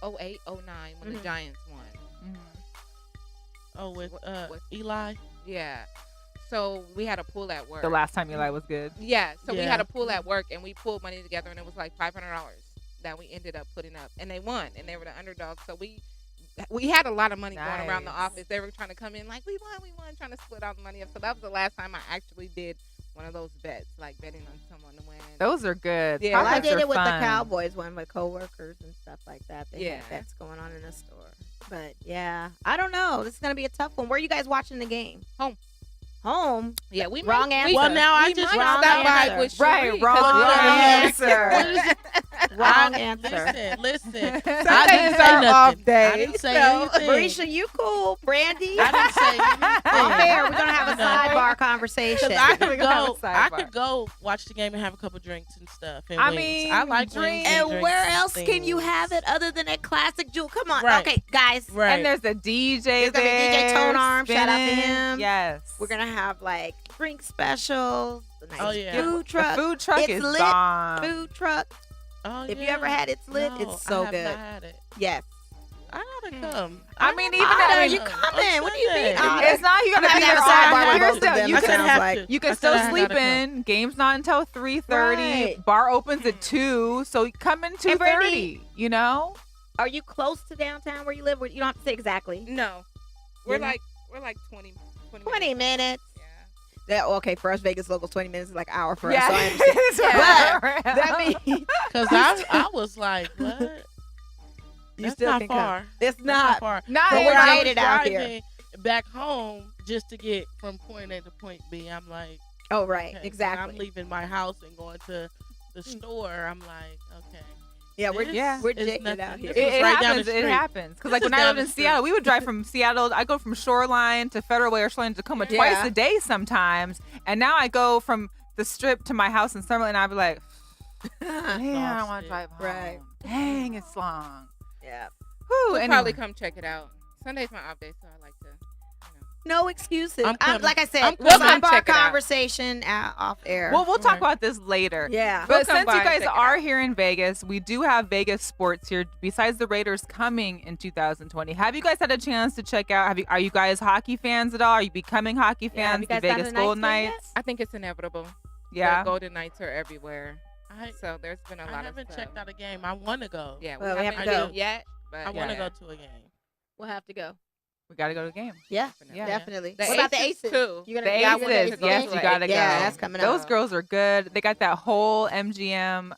08, 09 when Mhm. the Giants won. Oh, with What- Eli. Yeah. So we had a pool at work. The last time Eli was good. Yeah. So we Yeah. had a pool at work, and we pulled money together, and it was like $500 that we ended up putting up, and they won, and they were the underdogs. So we had a lot of money going around the Nice. office. They were trying to come in like, we won, trying to split all the money up. So that was the last time I actually did one of those bets, like betting on someone to win. Those are good. Yeah. Prop Well, I bets did are it with fun. the Cowboys one with coworkers and stuff like that. They Yeah. had bets going on in the store. But yeah, I don't know. This is gonna be a tough one. Where are you guys watching the game? Home. Home. Yeah, we Wrong might, answer. Well, now I we just might wrong stop by answer. with Right, Cherie, wrong 'cause answer. What is it? Wrong I- answer. Listen. I Sundays didn't say are nothing. off day. I didn't say So, anything. Marisha, you cool? Brandy? I didn't say anything. Off air, we're gonna have a No. sidebar conversation. 'Cause I We're could gonna have a go. I sidebar. could go watch the game and have a couple drinks and stuff. And I wings. mean, I like drinks. wings And drinks where and else can you things. have it other than at Classic Jewel? Come on. Right. Okay, guys. Right. And there's a DJ There's gonna be there. DJ Tone Arm. Shout out to spinning. him. Yes. We're gonna have like drink specials, the nice Oh, yeah. food The truck. food truck It's is lit. bomb. Food truck. Oh, If you yeah. ever had It's Lit, No, it's so I have good. Not had it. Yes. I gotta come. I mean, even Ah, I you mean, coming? What do you mean? Sunday. Ah, it's not. You I'm gotta be having there a sidebar all with night. both of them. You I can said still, have to. you can I said still I gotta sleep come. in. Game's not until 3:30. Right. Bar opens at 2, so you come in 2:30. You know. Are you close to downtown where you live? You don't have to say exactly. No, we're Yeah. like 20 20 minutes. Yeah. Okay, for us, Vegas locals, 20 minutes is like an hour for Yeah. us. So I understand. But That means Because I was like, what? you That's still not can far. come. It's That's not. far. not But But we're when I was jaded out here. driving back home just to get from point A to point B, I'm like, Oh, right. okay, when Exactly. I'm leaving my house and going to the store. I'm like, okay. Yeah, we're This Yeah. we're is jaded nothing. out here. This is It right down happens. the It street. happens. Because This like is when I down lived the in street. Seattle, we would drive from Seattle. I go from Shoreline to Federal Way or Shoreline to Tacoma Yeah. twice a day sometimes. And now I go from the Strip to my house in Summerlin, and I'd be like, man, I want to Exhausted. drive home. Right. Dang, it's long. Yeah. Whew, We'll anyway. probably come check it out. Sunday's my off day, so I like to. No excuses. I'm coming. Like I said, I'm we'll coming. sidebar Check it out. conversation off air. Well, we'll talk Right. about this later. yeah. We'll But come since by you and guys check it are out. here in Vegas, we do have Vegas sports here. Besides the Raiders coming in 2020, have you guys had a chance to check out? Are you guys hockey fans at all? Are you becoming hockey Yeah, have fans? you The guys gone Vegas to the Golden Knights game Knights. I think it's inevitable. Yeah. The Golden Knights are everywhere. I, So there's been a I lot of haven't stuff. checked out a game. I want to go. Yeah, Well, we have haven't to done go. yet, but I want to yeah. go to a game. We'll have to go. We got to go to the game. Yeah. Yeah. Definitely. The what about the Aces, Aces? too. You The gonna Yeah, I you wanted Aces, to go yes, to you it. gotta go. Yeah, that's coming Those up. girls are good. They got that whole MGM.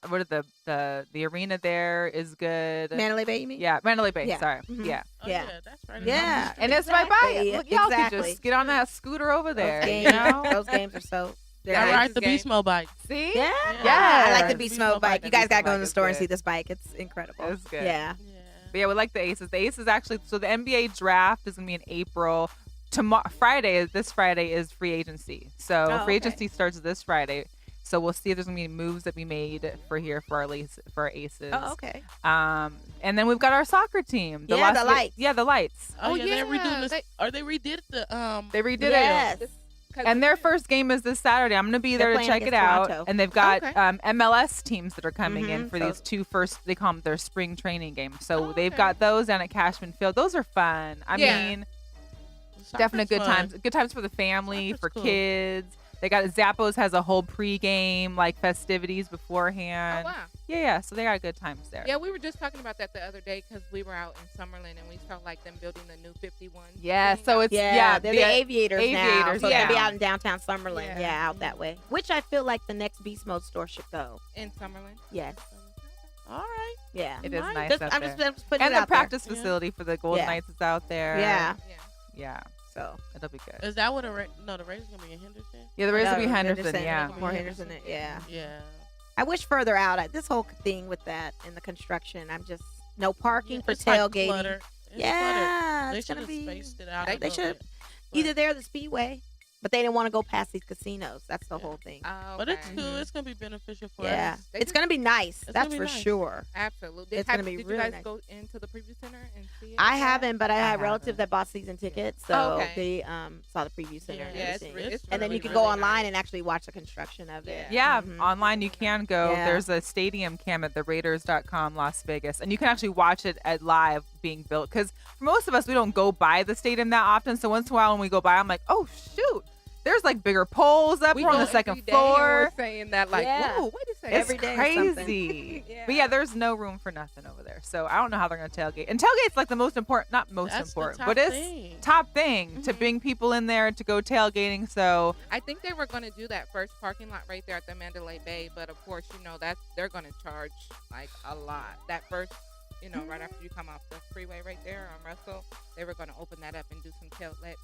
What are the arena there is good. Mandalay Bay, you mean? Yeah, Mandalay Bay. Yeah. Sorry. Mhm. Yeah. Oh, Yeah. That's right. Yeah. And it's right by Exactly. it. Look, y'all can Exactly. just get on that scooter over there. Those You games, know? those games are so. They're I nice. ride the game. Beast Mode bike. See? Yeah. Yeah. I like the Yes. Beast Beast Mode Mode bike. bike. You guys Beast gotta Mode go in bike the is store and good. see this bike. It's incredible. It's good. Yeah. Yeah. But yeah, we like the Aces. The Aces actually, so the NBA draft is going to be in April. This Friday is free agency. So free agency starts this Friday. So we'll see if there's going to be moves that we made for our Aces. Oh, okay. And then we've got our soccer team. The lights. Yeah, the lights. Oh, yeah. They redid this. They redid the. They redid it. And their first game is this Saturday. I'm going to be there to check it out. Toronto. And they've got MLS teams that are coming in for these two first, they call them their spring training games. So they've got those down at Cashman Field. Those are fun. I mean, definitely good times. Good times for the family, for kids. They got Zappos has a whole pregame like festivities beforehand. Oh, wow. Yeah. So they got good times there. Yeah, we were just talking about that the other day because we were out in Summerlin and we saw like them building the new 51. Yeah, so it's they're the aviators now. So yeah. they'll be out in downtown Summerlin. Yeah, out that way. Which I feel like the next Beast Mode store should go. In Summerlin? Yes. All right. Yeah. It is nice out I'm there. just putting and it the out practice facility for the Golden Knights is out there. Yeah. So it'll be good. Is that what the Raiders gonna be in Henderson? Yeah, the Raiders will be Henderson. Yeah. More Henderson. Yeah. Yeah. I wish further out. This whole thing with that and the construction. I'm just no parking for It's like tailgating. clutter. It's Yeah, clutter. They it's should gonna have be. spaced it out. They should either there or the Speedway, but they didn't want to go past these casinos. That's the whole thing. Oh, But it's cool. It's gonna be beneficial for Yeah, us. it's gonna be nice. It's That's gonna be for nice. sure. Absolutely. It's gonna be Did really you guys nice. go into the preview center and see it? I haven't, but I had haven't. relatives that bought season tickets, so Okay. they saw the preview center and Yeah, it's everything. it's And then really, you can really go online nice. and actually watch the construction of it. Yeah, Mhm. online you can go. Yeah. There's a stadium cam at theraiders.com Las Vegas, and you can actually watch it at live being built. Because for most of us, we don't go by the stadium that often. So once in a while when we go by, I'm like, oh, shoot. There's like bigger poles up. We We're on go the second every day and floor. We're saying that like, Yeah. whoa, wait a second. It's every day or something. crazy. Yeah. But yeah, there's no room for nothing over there. So I don't know how they're going to tailgate. And tailgate's like the most important, not most That's the important, top but it's thing. top thing to bring people in there to go tailgating. So I think they were going to do that first parking lot right there at the Mandalay Bay, but of course, they're going to charge like a lot. That first, right after you come off the freeway right there on Russell, they were going to open that up and do some tailgating.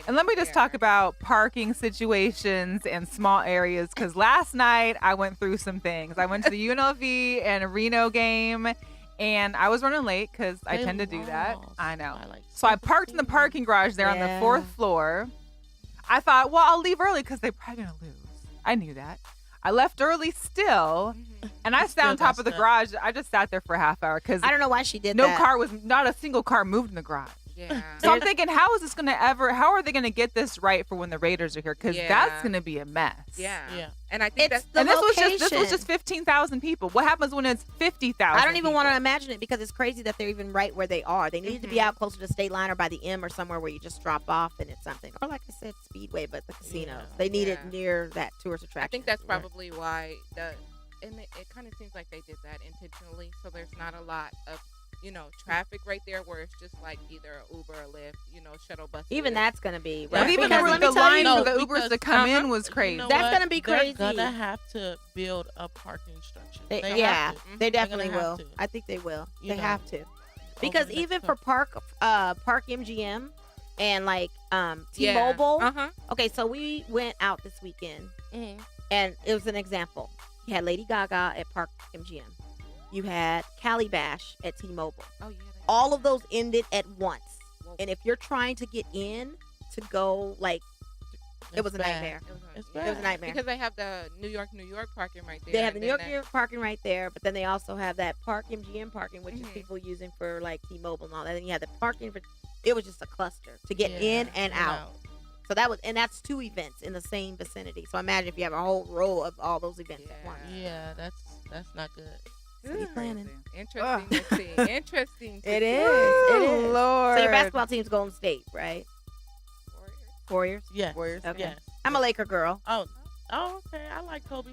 And let me just talk about parking situations and small areas, because last night I went through some things. I went to the UNLV and Reno game, and I was running late because I tend to do that. I know. So I parked in the parking garage there on the 4th floor. I thought, well, I'll leave early because they're probably going to lose. I knew that. I left early still, and I sat on top of the garage. I just sat there for a half hour because I don't know why she did that. not a single car moved in the garage. Yeah. So I'm thinking, how are they going to get this right for when the Raiders are here? Because that's going to be a mess. Yeah. Yeah. And I think It's that's the location. This was just 15,000 people. What happens when it's 50,000? I don't even want to imagine it because it's crazy that they're even right where they are. They needed to be out closer to State Line or by the M or somewhere where you just drop off and it's something. Or like I said, Speedway, but the casinos. They need it near that tourist attraction. I think that's probably why and it kind of seems like they did that intentionally, so there's not a lot of traffic right there where it's just like either Uber or Lyft, shuttle buses. Even that's going to be. But Right? even Because the line you- for the No, Ubers because- to come in was crazy. That's gonna be crazy. They're gonna have to build a parking structure. They They yeah, have to. they They're definitely gonna have will. to. I think they will. You They know, have to. Over Because the next even for couple- Park MGM and like T-Mobile. Okay, so we went out this weekend and it was an example. You had Lady Gaga at Park MGM. You had Calibash at T-Mobile. Oh yeah. All of those ended at once. And if you're trying to get in to go, like, it was a bad. nightmare. It's It was a bad. nightmare. Because they have the New York parking right there. They have the and New York, then New York parking right there, but then they also have that Park MGM parking, which is Mhm. people using for like T-Mobile and all that. And you have the parking for. It was just a cluster to get Yeah, in and out. So that's 2 events in the same vicinity. So imagine if you have a whole row of all those events at once. Yeah, that's not good. City planning. Interesting to see. Interesting to It see. is. It Oh, is. Lord. So your basketball team's Golden State, right? Warriors. Yes. Warriors. Okay. Yes. I'm a Laker girl. Oh, okay. I like Kobe.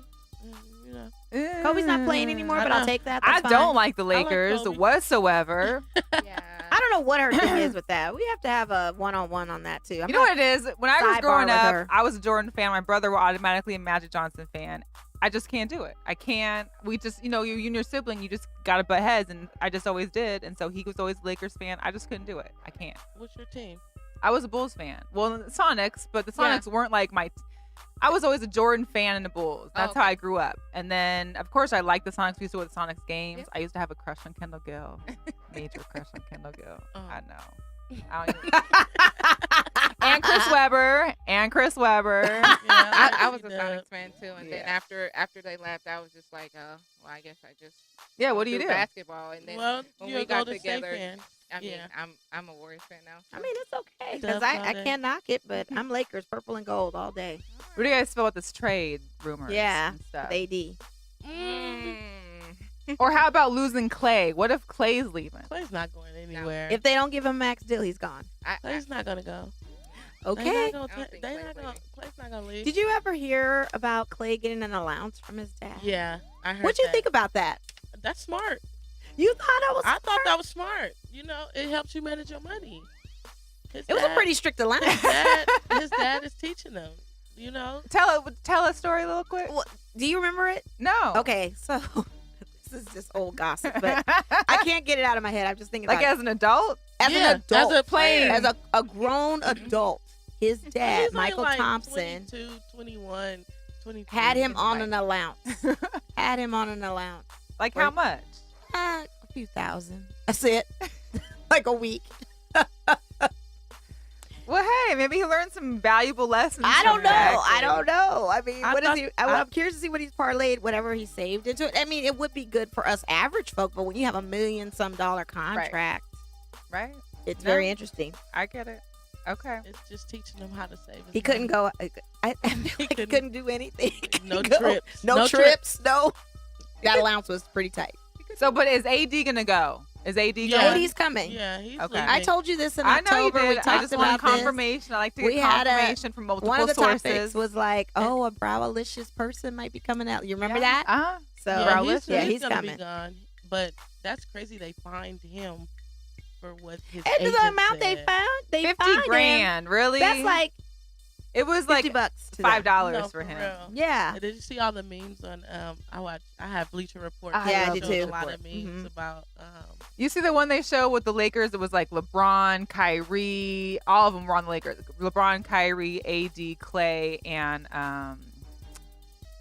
You know. Kobe's not playing anymore, I but I'll know. take that. I That's fine. don't like the like Lakers Kobe. whatsoever. Yeah. I don't know what her thing is with that. We have to have a one-on-one on that too. You know what it is? When I was Sidebar growing with up, her. I was a Jordan fan. My brother was automatically a Magic Johnson fan. I just can't do it. I can't. We just, you and your sibling, you just got to butt heads, and I just always did. And so he was always a Lakers fan. I just couldn't do it. I can't. What's your team? I was a Bulls fan. Well, the Sonics, but the Sonics weren't like my. I was always a Jordan fan in the Bulls. That's okay. how I grew up. And then, of course, I liked the Sonics. We used to go to the Sonics games. Yeah. I used to have a crush on Kendall Gill. Major crush on Kendall Gill. Oh. I know. I don't even... and Chris Webber. Yeah, I was a yeah. Sonics fan too, and then after they left, I was just like, well, I guess I just Yeah, what do you do? Basketball, and then Well, when you're we a got Golden State together, fan. I mean, Yeah. I'm a Warriors fan now. I mean, it's okay because Dubs I all day. can't knock it, but I'm Lakers, purple and gold all day. What do you guys feel about this trade rumors Yeah, and stuff? with AD. Mm. Or how about losing Clay? What if Clay's leaving? Clay's not going anywhere. If they don't give him max deal, he's gone. Clay's not gonna go. Okay. I don't think Clay's leaving. Clay's not gonna leave. Did you ever hear about Clay getting an allowance from his dad? Yeah, I heard. What'd you that. think about that? That's smart. You thought I was? I thought that was smart. You know, it helps you manage your money. It was a pretty strict allowance. His dad is teaching them. You know. Tell a story a little quick. Well, do you remember it? No. Okay, so this is just old gossip, but I can't get it out of my head. I'm just thinking Like about as an adult? as Yeah, an adult, as a player. as a grown adult. His dad, He's only Michael like Thompson, 22, 21, 23. had him on an allowance. Had him on an allowance. Like how much? A few thousand. That's it. Like a week. Well, hey, maybe he learned some valuable lessons. I don't from know. that, I don't know. I mean, I what is thought- he? I'm curious to see what he's parlayed, whatever he saved into it. I mean, it would be good for us average folk, but when you have $1 million some contract, Right? it's No. very interesting. I get it. Okay. It's just teaching them how to save. his He couldn't money. go. I feel like he couldn't do anything. He No couldn't go. trips. No trips. No. That allowance was pretty tight. So, but is AD gonna go? Is AD going? Yeah. AD's coming. Yeah, he's Okay. leaving. I told you this in I know you October. did. We talked I just about want this. confirmation. I like to We get had confirmation from multiple One of the sources. topics was like, oh, a browalicious person might be coming out. You remember that? Uh-huh. So Yeah, Browlicious. he's he's gonna coming. be gone. But that's crazy. They fined him for what his And agent the amount they said. found, they 50 fined him. grand, really? That's like it was $50 like to them. $5 No, for him. real. Yeah. And did you see all the memes on? I have Bleacher Report. Yeah, I They did showed too. A lot of memes Mhm. about. You see the one they show with the Lakers? It was like LeBron, Kyrie, all of them were on the Lakers. LeBron, Kyrie, AD, Clay, and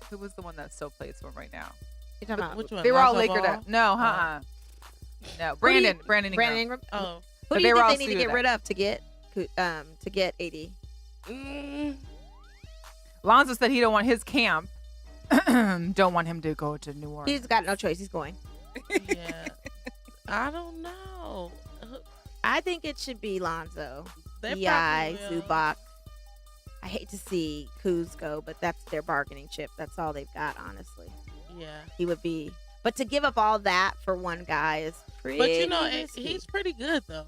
who was the one that still plays for him right now? You're talking about Which one? They were all Lonzo Lakered Ball? up. No, no, Brandon Ingram. Brandon Ingram. Oh, Who But do they you were think all they need to sued get at. rid of to get AD? Lonzo said he don't want his camp. Don't want him to go to New Orleans. He's got no choice. He's going. yeah. I don't know. I think it should be Lonzo, They Bi, probably will. Zubac. I hate to see Kuz go, but that's their bargaining chip. That's all they've got, honestly. Yeah. He would be. But to give up all that for one guy is pretty. But you know, risky. he's pretty good though.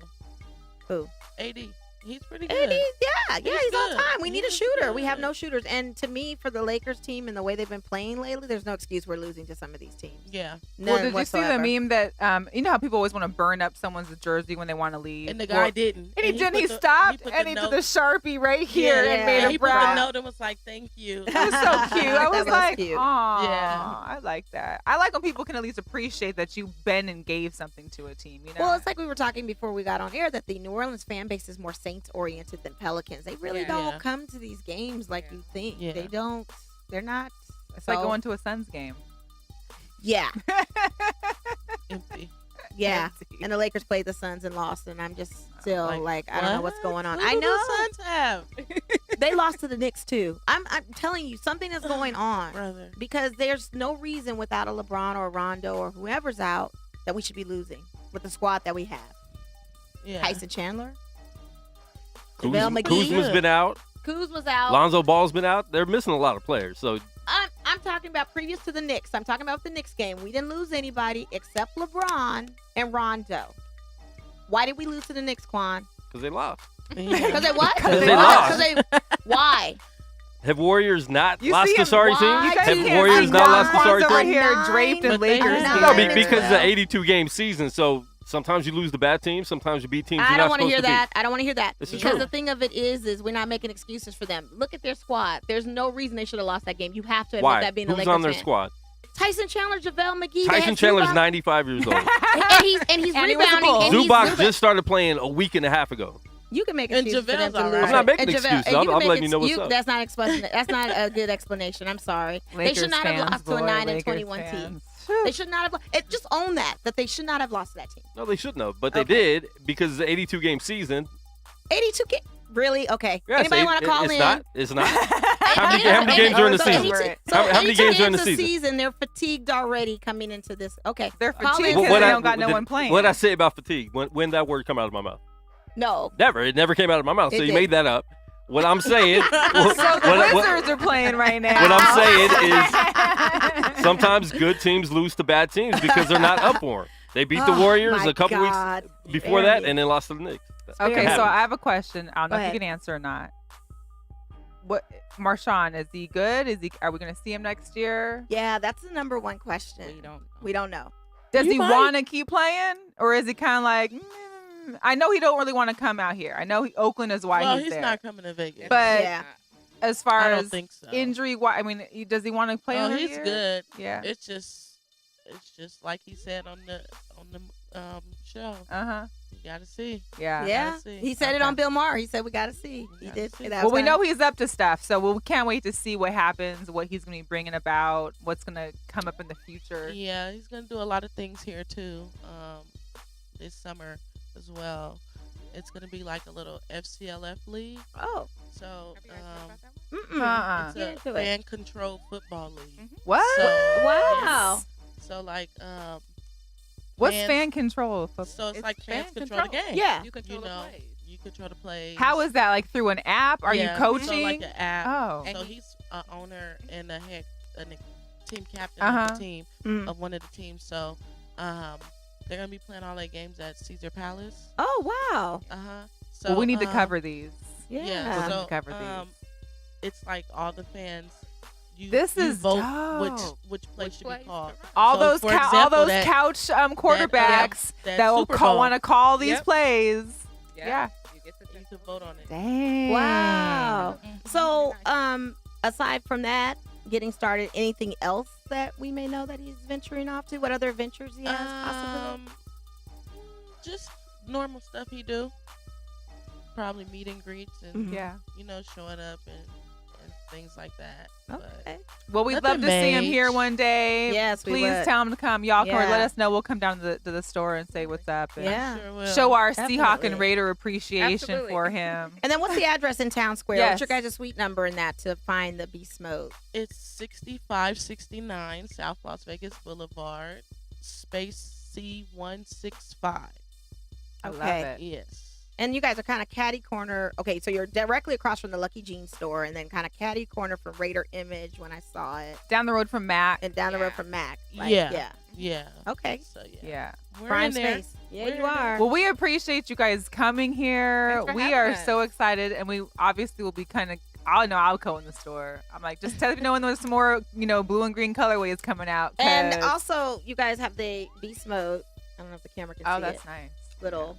Who? AD. He's pretty good. AD, yeah, He's he's on good. time. We need a He's shooter. We have good. no shooters. And to me, for the Lakers team and the way they've been playing lately, there's no excuse we're losing to some of these teams. Yeah. None Well, did whatsoever. you see the meme that you know how people always want to burn up someone's jersey when they want to leave? And the guy didn't. And he didn't. put He the- stopped put and the he note- did the Sharpie right here Yeah, and made yeah. a He put the brown. note and was like, "Thank you." It was so cute. I That was was like, cute. "Aw, Yeah. I like that. I like when people can at least appreciate that you've been and gave something to a team. You know, Well, it's like we were talking before we got on air that the New Orleans fan base is more Saints oriented than Pelicans. They really Yeah. don't Yeah. come to these games like Yeah. you think. Yeah. They don't. They're not. it's like so- going to a Suns game. Yeah, Empty. yeah. Empty. And the Lakers played the Suns and lost, and I'm just still like I don't know what's What? going on. Who I do know the Suns have, they lost to the Knicks too. I'm telling you, something is going on brother. because there's no reason without a LeBron or a Rondo or whoever's out that we should be losing with the squad that we have. Yeah. Tyson Chandler, JaVale McGee. Kuzma's been out. Kuz was out. Lonzo Ball's been out. They're missing a lot of players. So I'm talking about previous to the Knicks. I'm talking about the Knicks game. We didn't lose anybody except LeBron and Rondo. Why did we lose to the Knicks, Quan? because they lost. Because they what? Because they lost. Why? Have Warriors not You lost see to him- sorry why? teams? You guys Have can't Warriors see not lost to nine. sorry Over teams? here Nine. draped in But they Lakers. have- No, Nine. because it's an 82-game season. So sometimes you lose the bad teams. Sometimes you beat teams I you're don't not want to supposed hear to beat. that. I don't want to hear that. This is Because true. the thing of it is we're not making excuses for them. Look at their squad. There's no reason they should have lost that game. You have to admit Why? that being a Who's Lakers on their fan. squad? Tyson Chandler, JaVale McGee. they Tyson had Chandler's Zubac. 95 years old. and he's And he was a rebounding. Bull. And he's Zubac moving. just started playing a week and a half ago. You can make And excuses for them JaVale's to all lose. right. I'm not making And JaVale- excuses. and you I'm can make letting you know what's up. That's not explaining. That's not a good explanation. I'm sorry. they should not have lost to a 9-21 team. They should not have. Just own that they should not have lost to that team. No, they shouldn't have, but they did because it's an 82-game season. 82 games. Really? Okay. Yeah, Anybody want to call it's in? Not. It's not. How many games are in the season? How many games are in the season? They're fatigued already coming into this. Okay. They're Call fatigued in. because they don't got no one playing. What did I say about fatigue? When that word come out of my mouth? No. Never. It never came out of my mouth. It So you did. made that up. What I'm saying. So the Wizards are playing right now. What I'm saying is sometimes good teams lose to bad teams because they're not up for them. They beat the Warriors a couple weeks before that and then lost to the Knicks. Okay, so I have a question. I don't know Go if you can answer or not. What Marshawn, is he good? Are we going to see him next year? Yeah, that's the number one question. We don't know. Does You he might. want to keep playing, or is he kind of like? I know he don't really want to come out here. I know Oakland is why Well, he's there. not coming to Vegas. But Yeah. as far I don't as think so. injury, I mean, does he want to play? Oh, another he's year? good. Yeah. It's just like he said on the show. You gotta see. Yeah. Yeah. Gotta see. He said it Okay. on Bill Maher. He said we got to see. He gotta did see. say that. Well, we know he's up to stuff, so we can't wait to see what happens, what he's going to be bringing about, what's going to come up in the future. Yeah, he's gonna do a lot of things here too. This summer as well. It's gonna be like a little FCLF league. Oh. So Have you guys heard about that one? Mm-mm. it's Get a into it. fan-controlled football league. What? So, Wow. So like What's fans- fan control? So it's like fan fans control the game. Yeah. You control the plays. You control the plays. How is that? Like through an app? Are you Yeah, coaching? So like an app. Oh. So And he's an owner and a team captain Uh-huh. of the team Mm. of one of the teams. So they're gonna be playing all their games at Caesar Palace. Oh, wow. So Well, we need to cover these. Yeah. Yeah. We'll So have to cover these. it's like all the fans. You, This you is vote dope. which place should be place, called. correct. All So, those for all example, those that- couch quarterbacks that that will Super Bowl. want to call these Yep. plays. Yeah. You get to You pick can vote on it. Dang. Wow. Mhm. So, Nice. aside from that, getting started, anything else that we may know that he's venturing off to? What other ventures he has possibly? Just normal stuff he do. Probably meet and greets and Mhm. Yeah. showing up and things like that. Okay. Well, we'd Nothing love to see him major. here one day. Yes, we Please would. tell him to come. Y'all can Yeah. let us know. We'll come down to the store and say what's up. And Yeah. Sure will. show our Definitely. Seahawk and Raider appreciation Absolutely. for him. And then what's the address in Town Square? Yes. What's your guys' suite number in that to find the Beast Mode? It's 6569 South Las Vegas Boulevard, space C165. I love Okay. it. Yes. And you guys are kind of catty corner. Okay, so you're directly across from the Lucky Jeans store, and then kind of catty corner from Raider Image when I saw it, Down the road from Mac. and down the road Yeah. from Mac. Yeah. Yeah. Yeah. Okay. So yeah. Yeah. We're Prime in there. space. Yeah, We're you in there. are. Well, we appreciate you guys coming here. Thanks for We having are us. so excited, and we obviously will be kind of. I'll go in the store. I'm like, just tell me when there's some more, blue and green colorways coming out. And 'cause- also, you guys have the Beast Mode. I don't know if the camera can see that's it. nice. Little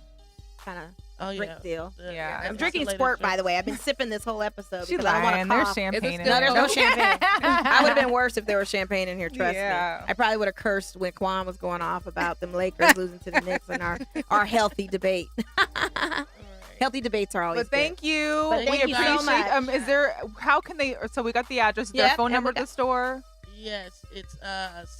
kind of Oh drink yeah. deal. Yeah. I'm drinking Squirt, by the way. I've been sipping this whole episode She because I don't want lying. to There's cough. champagne in good? No, there's no there. champagne. I would have been worse if there was champagne in here. Trust Yeah. me. I probably would have cursed when Quan was going off about them Lakers losing to the Knicks and our healthy debate. Healthy debates are always But thank you. But We thank you so appreciate. much. Is there? How can they? So we got the address. Is there a Yep, phone and number we at the store? Yes, it's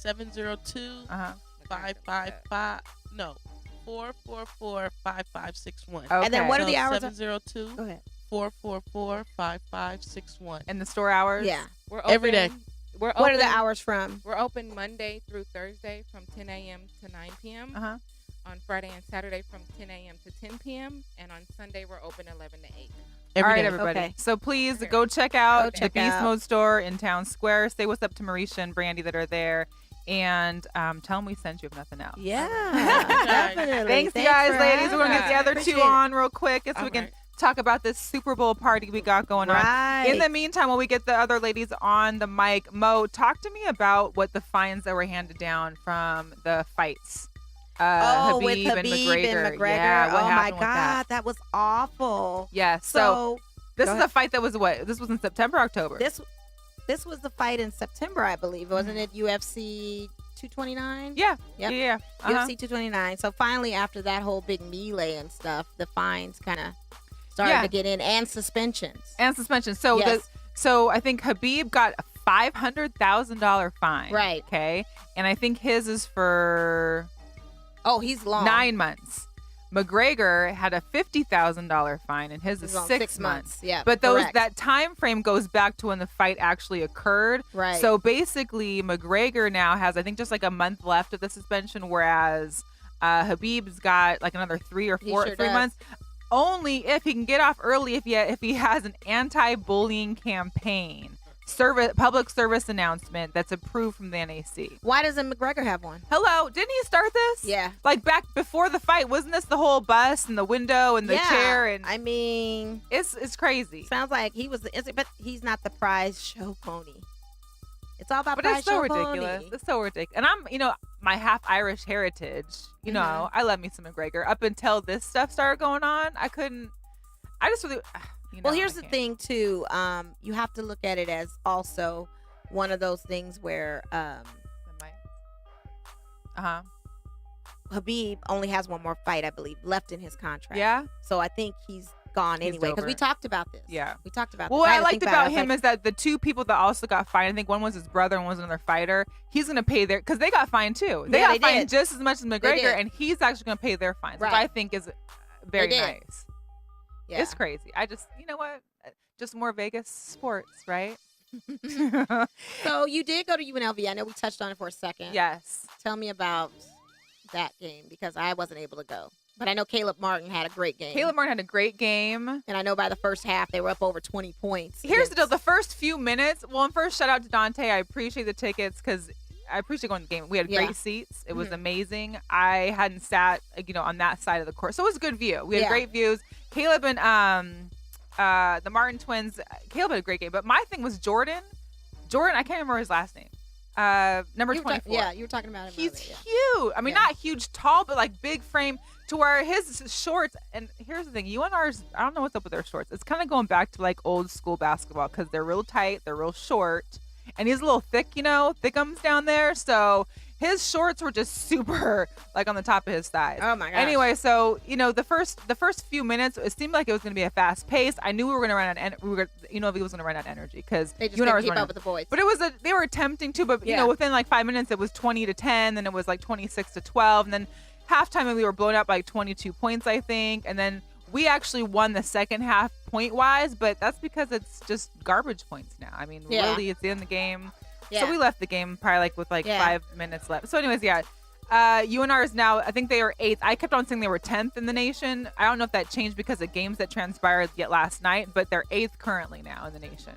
702 Uh-huh. 555 no 444-5561. Okay. And then what are the hours of- 702 Go ahead. 444-5561. And the store hours? Yeah. We're Every day. open- We're What are the open- hours from? We're open Monday through Thursday from 10 a.m. to 9 p.m. Uh huh. On Friday and Saturday from 10 a.m. to 10 p.m. And on Sunday we're open 11 to 8. All right, day. everybody. Okay. So please go check out Go check the Beast out. Mode store in Town Square. Say what's up to Marisha and Brandy that are there, and tell them we sent you if nothing else. Yeah, definitely. Thanks, you guys, for ladies. We're gonna get the having other us. two Appreciate it. on real quick so we can Alright. talk about this Super Bowl party we got going on. Right. In the meantime, while we get the other ladies on the mic, Mo, talk to me about what the fines that were handed down from the fights. Oh, Habib with Habib and McGregor. Yeah, what oh my happened with God, that was awful. Yeah. So So this go is ahead. a fight that was what? This was in September, October. this was the fight in September, I believe. Wasn't it UFC 229? Yeah. Yep. Yeah. Uh-huh. UFC 229. So finally, after that whole big melee and stuff, the fines kind of started to get in, and suspensions. So so I think Habib got a $500,000 fine. Right. Okay. And I think his is for he's long. 9 months. McGregor had a $50,000 fine, and his is 6 months. Yeah, but that time frame goes back to when the fight actually occurred. Right. So basically, McGregor now has, I think, just like a month left of the suspension, whereas Habib's got like another 3 or 4 months. Only if he can get off early if he has an anti-bullying campaign. Public service announcement that's approved from the NAC. Why doesn't McGregor have one? Hello, didn't he start this? Yeah. Like back before the fight, wasn't this the whole bus and the window and the chair? And I mean, it's crazy. Sounds like he was but he's not the prize show pony. It's all about but prize it's so show ridiculous. pony. It's so ridiculous. And I'm, my half Irish heritage. You know, I love me some McGregor. Up until this stuff started going on, I just really. Well, here's the thing too. You have to look at it as also one of those things where Habib only has one more fight, I believe, left in his contract. Yeah. So I think he's gone anyway, because we talked about this. Yeah. We talked about this. What I liked about him is that the two people that also got fined, I think one was his brother and one was another fighter, he's going to pay their, because they got fined too. They got fined just as much as McGregor, and he's actually going to pay their fines, which I think is very nice. Yeah. It's crazy. I just, you know what? Just more Vegas sports, right? So you did go to UNLV. I know we touched on it for a second. Yes. Tell me about that game, because I wasn't able to go. But I know Caleb Martin had a great game. And I know by the first half, they were up over 20 points. Here's the deal. The first few minutes, first shout out to Dante. I appreciate the tickets because I appreciate going to the game. We had great seats. It was amazing. I hadn't sat, on that side of the court. So it was a good view. We had great views. Caleb and the Martin twins, Caleb had a great game. But my thing was Jordan. I can't remember his last name. Number 24. You were talking about him. He's huge. I mean, not huge, tall, but like big frame to where his shorts. And here's the thing, UNR's, I don't know what's up with their shorts. It's kind of going back to like old school basketball because they're real tight, they're real short, and he's a little thick, thickums down there. So his shorts were just super like on the top of his thighs. Oh my gosh. Anyway, so the first few minutes, it seemed like it was going to be a fast pace. I knew we were going to run out. UNLV was going to run out of energy because they just couldn't keep up with the boys. But they were attempting to. But within like 5 minutes, it was 20-10. Then it was like 26-12. And then halftime, and we were blown up by 22 points, I think. And then we actually won the second half point wise, but that's because it's just garbage points now. I mean, really, it's in the game. Yeah. So we left the game probably like with 5 minutes left. So anyways, UNR is now, I think they were 8th. I kept on saying they were 10th in the nation. I don't know if that changed because of games that transpired yet last night, but they're 8th currently now in the nation.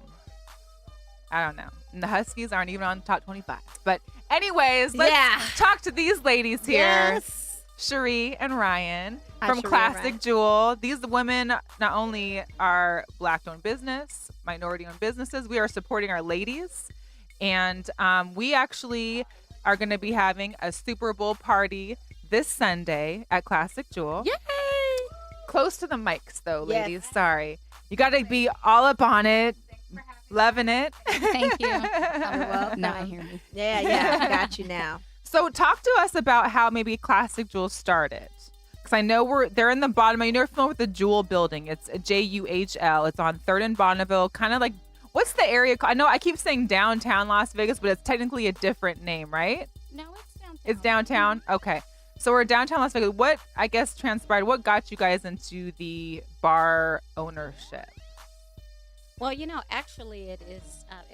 I don't know. And the Huskies aren't even on top 25. But anyways, let's talk to these ladies here. Yes. Cherie and Ryan Hi, from Cherie Classic Jewel. These women not only are Black-owned business, minority-owned businesses, we are supporting our ladies. And we actually are going to be having a Super Bowl party this Sunday at Classic Jewel. Yay! Close to the mics, though, ladies. Sorry. You got to be all up on it. Loving it. Thank you. Now I hear me. Yeah. Got you now. So talk to us about how maybe Classic Jewel started. Because I know they're in the bottom. I know you're familiar with the Jewel building. It's a JUHL. It's on 3rd and Bonneville, kind of like, what's the area called? I know I keep saying downtown Las Vegas, but it's technically a different name, right? No, it's downtown. It's downtown? Okay. So we're downtown Las Vegas. What, I guess, transpired? What got you guys into the bar ownership? Well, actually it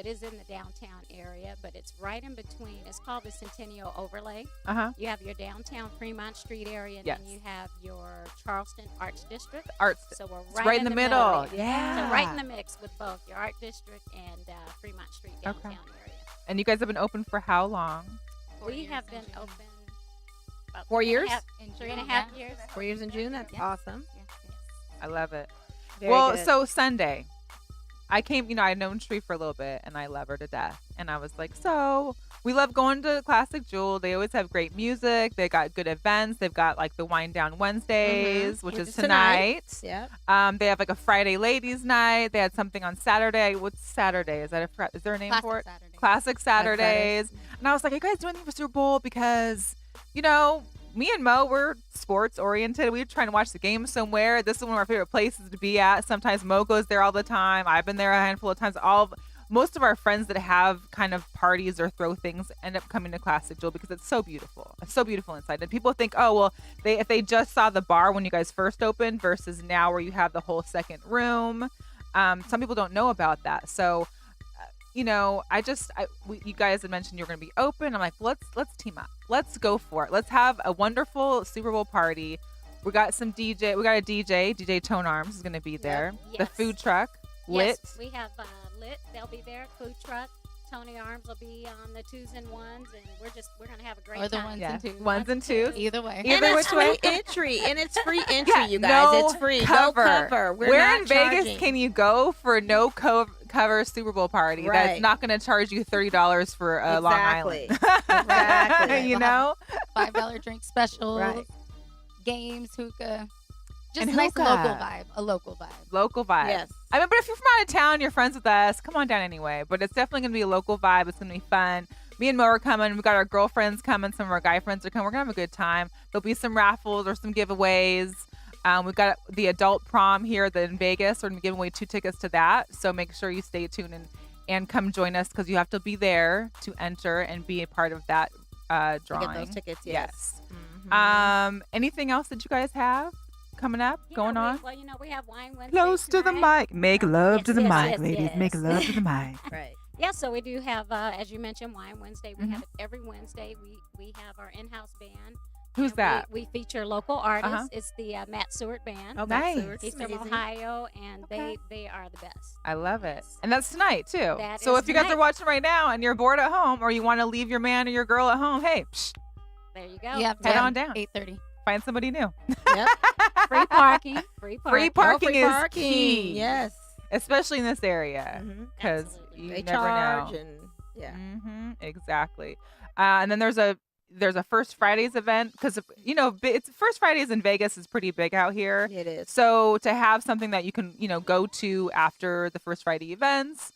is in the downtown area, but it's right in between. It's called the Centennial Overlay. Uh-huh. You have your downtown Fremont Street area, and then you have your Charleston Arts District. So we're right in the middle. Yeah. So right in the mix with both your Art District and Fremont Street downtown area. And you guys have been open for how long? We have been open about 4 years? 3.5 years. 4 years in June? That's awesome. Yes. I love it. Very good. So Sunday, I came, I'd known Tree for a little bit, and I love her to death. And I was like, so we love going to Classic Jewel. They always have great music. They got good events. They've got like the Wind Down Wednesdays, which is tonight. Yeah. They have like a Friday ladies night. They had something on Saturday. What's Saturday? Is there a name for it? Saturday. Classic Saturdays. And I was like, are you guys doing anything for Super Bowl? Because, me and Mo, we're sports oriented. We're trying to watch the game somewhere. This is one of our favorite places to be at. Sometimes Mo goes there all the time. I've been there a handful of times. Most of our friends that have kind of parties or throw things end up coming to Classic Jewel because it's so beautiful. It's so beautiful inside. And people think, oh, well, if they just saw the bar when you guys first opened versus now where you have the whole second room. Some people don't know about that. So, you know, you guys had mentioned you're going to be open. I'm like, let's team up. Let's go for it. Let's have a wonderful Super Bowl party. We got a DJ Tone Arms is going to be there. Yep. The food truck, Lit. Yes, we have Lit. They'll be there. Food truck. Tony Arms will be on the 2s and 1s, and we're gonna have a great time. Or the 1s and 2s. 1s and 2s. Either way. And it's free entry. And it's free entry, you guys. No it's free. cover. No cover. Where not in Vegas charging. can you go for no cover Super Bowl party that's not going to charge you $30 for Long Island? Exactly. You know? $5 drink specials, Right. games, hookah. Just And a nice hookah. local vibe. A local vibe. Local vibe. Yes. I mean, but if you're from out of town, you're friends with us, come on down anyway. But it's definitely going to be a local vibe. It's going to be fun. Me and Mo are coming. We've got our girlfriends coming. Some of our guy friends are coming. We're going to have a good time. There'll be some raffles or some giveaways. We've got the adult prom here in Vegas. We're going to be giving away 2 tickets to that. So make sure you stay tuned and come join us because you have to be there to enter and be a part of that drawing. To get those tickets, yes. Mm-hmm. Anything else that you guys have coming up, going on? Well, you know, we have Wine Wednesday Close to the mic. Make love to the mic, yes, ladies. yes. Make love to the mic. Right. Yeah, so we do have, as you mentioned, Wine Wednesday. We Mm-hmm. have it every Wednesday. We have our in-house band. Who's And that? We feature local artists. Uh-huh. It's the Matt Stewart Band. Oh, Nice. Matt Stewart's He's from amazing. Ohio, and Okay. they are the best. I love it. And that's tonight, too. That So is if you guys are tonight. watching right now and you're bored at home or you want to leave your man or your girl at home, hey, There you go. Yeah, head on down. 8:30. Find somebody new. Yep. Free parking. Free parking. Free parking free is parking. key. Yes. Especially in this area because Absolutely. you They never charge know. and yeah. Mm-hmm, exactly. And then there's a First Fridays event because it's First Fridays in Vegas is pretty big out here. It is. So to have something that you can go to after the First Friday events,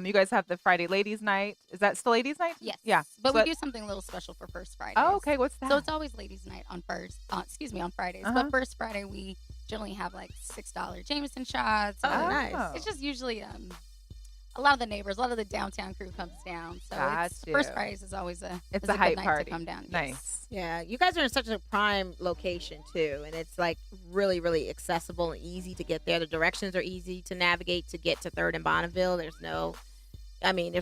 you guys have the Friday Ladies Night. Is that still Ladies Night? Yes. Yeah. But So we do something a little special for First Friday. Oh, okay. What's that? So it's always Ladies Night on on Fridays. Uh-huh. But First Friday we generally have like $6 Jameson shots. Oh, and nice. It's just usually a lot of the neighbors, a lot of the downtown crew comes down. So First Fridays is always a it's a a hype good night party. to come down. Nice. Yes. Yeah, you guys are in such a prime location too, and it's like really, really accessible and easy to get there. The directions are easy to navigate to get to 3rd and Bonneville. There's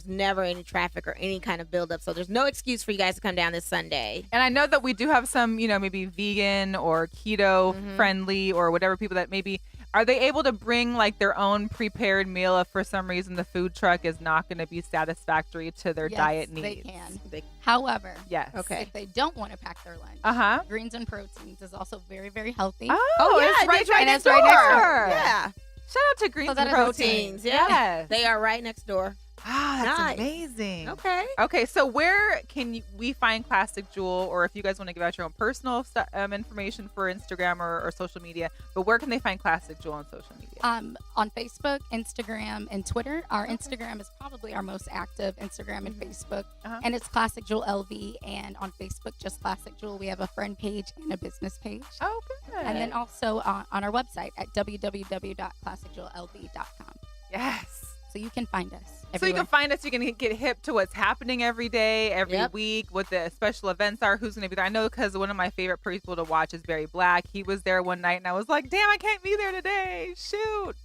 never any traffic or any kind of buildup, so there's no excuse for you guys to come down this Sunday. And I know that we do have some, maybe vegan or keto friendly or whatever people that maybe are they able to bring like their own prepared meal if for some reason the food truck is not going to be satisfactory to their Yes, diet they needs? can. They- However, Yes. Okay. if they don't want to pack their lunch, Uh-huh. greens and proteins is also very, very healthy. Oh, yeah, it's right, it's right right next next door. door. Yeah. Shout out to Greens So that and is Proteins. Yeah. Yes. They are right next door. Ah, that's Nice. amazing. Okay. Okay, so where can we find Classic Jewel, or if you guys want to give out your own personal information for Instagram or social media, but where can they find Classic Jewel on social media? On Facebook, Instagram, and Twitter. Our Instagram is probably our most active, Instagram and Facebook. Uh-huh. And it's Classic Jewel LV. And on Facebook, just Classic Jewel. We have a friend page and a business page. Oh, good. And then also on our website at www.classicjewellv.com. Yes. So you can find us So you everywhere. can find us. You can get hip to what's happening every day, every Yep. week, what the special events are, who's going to be there. I know because one of my favorite people to watch is Barry Black. He was there one night, and I was like, damn, I can't be there today. Shoot.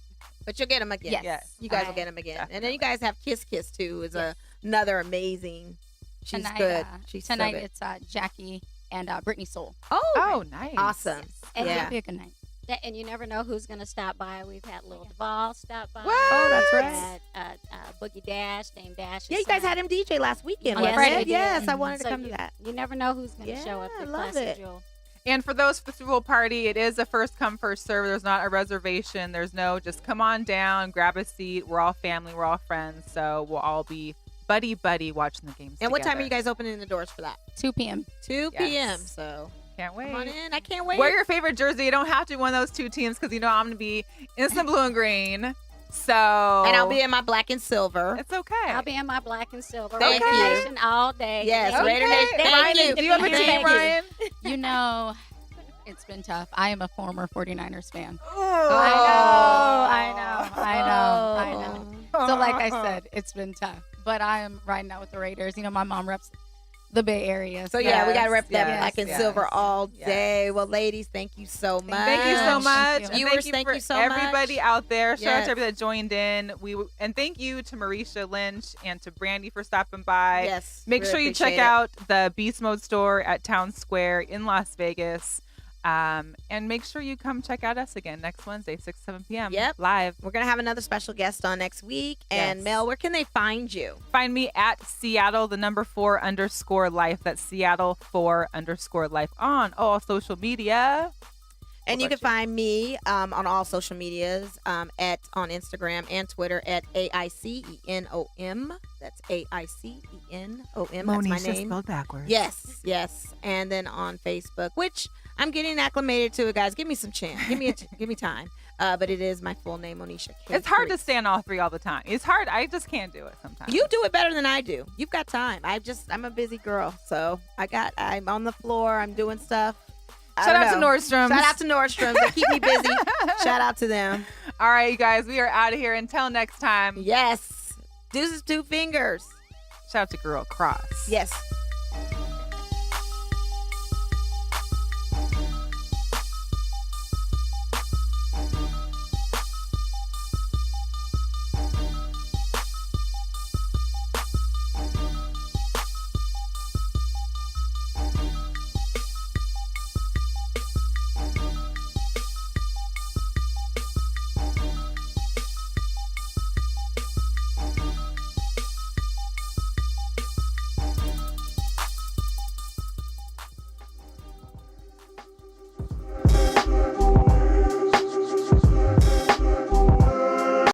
But you'll get them again. Yes. Yes. You guys will Alright. get them again. And then Definitely. you guys have Kiss Kiss too, who is Yes. another amazing. She's Tonight, good. She's so tonight good. it's Jackie and Brittany Soul. Oh, nice. awesome. And Yeah. It'll be a good night. And you never know who's going to stop by. We've had Lil Duval stop by. What? Oh, that's We've right. had Boogie Dash, Dame Dash. Yeah, you guys had him DJ last weekend. Yes, wasn't we it? did. Yes, I wanted to So come to that. You never know who's going to show up Yeah, at I love Classic it. Jewel. And for those festival party, it is a first come, first serve. There's not a reservation. There's no just come on down, grab a seat. We're all family. We're all friends. So we'll all be buddy watching the games And what time are together. you guys opening the doors for that? 2 p.m. 2 Yes. p.m. So Can't wait. come on in. I can't wait. Wear your favorite jersey. You don't have to be one of those two teams because I'm going to be in some blue and green. So And I'll be in my black and silver. It's okay. I'll be in my black and silver. Thank Raider you. Nation all day. Yes, Thank Raider you. Nation. Thank Ryan, you. do you have a Thank team, you. Ryan? You know, it's been tough. I am a former 49ers fan. Oh. I know. So like I said, it's been tough. But I am riding out with the Raiders. You know, my mom reps the Bay Area. So yeah, we got to rep that black and silver all day. Yes. Well, ladies, thank you so much. Thank you so much. Thank you. Viewers, Thank you so everybody much. out there. Shout out Yes. to everybody that joined in. And thank you to Marisha Lynch and to Brandy for stopping by. Yes. Make really sure you appreciate check it. out the Beast Mode store at Town Square in Las Vegas. And make sure you come check out us again next Wednesday, 6-7 p.m. Yep. Live. We're going to have another special guest on next week. And Yes. Mel, where can they find you? Find me at Seattle, the number 4_life. That's Seattle 4_life on all social media. And you can find me on all social medias on Instagram and Twitter at AICENOM. That's AICENOM. That's my name. spelled backwards. Yes. And then on Facebook, which I'm getting acclimated to it, guys. Give me some chance. Give me time. But it is my full name, Monisha K. It's hard to stay on all three all the time. It's hard. I just can't do it sometimes. You do it better than I do. You've got time. I'm a busy girl, so I'm on the floor. I'm doing stuff. Shout out to Nordstrom's. Shout out to Nordstrom's. They keep me busy. Shout out to them. All right, you guys, we are out of here. Until next time. Yes. Deuces 2 fingers. Shout out to Girl Cross. Yes.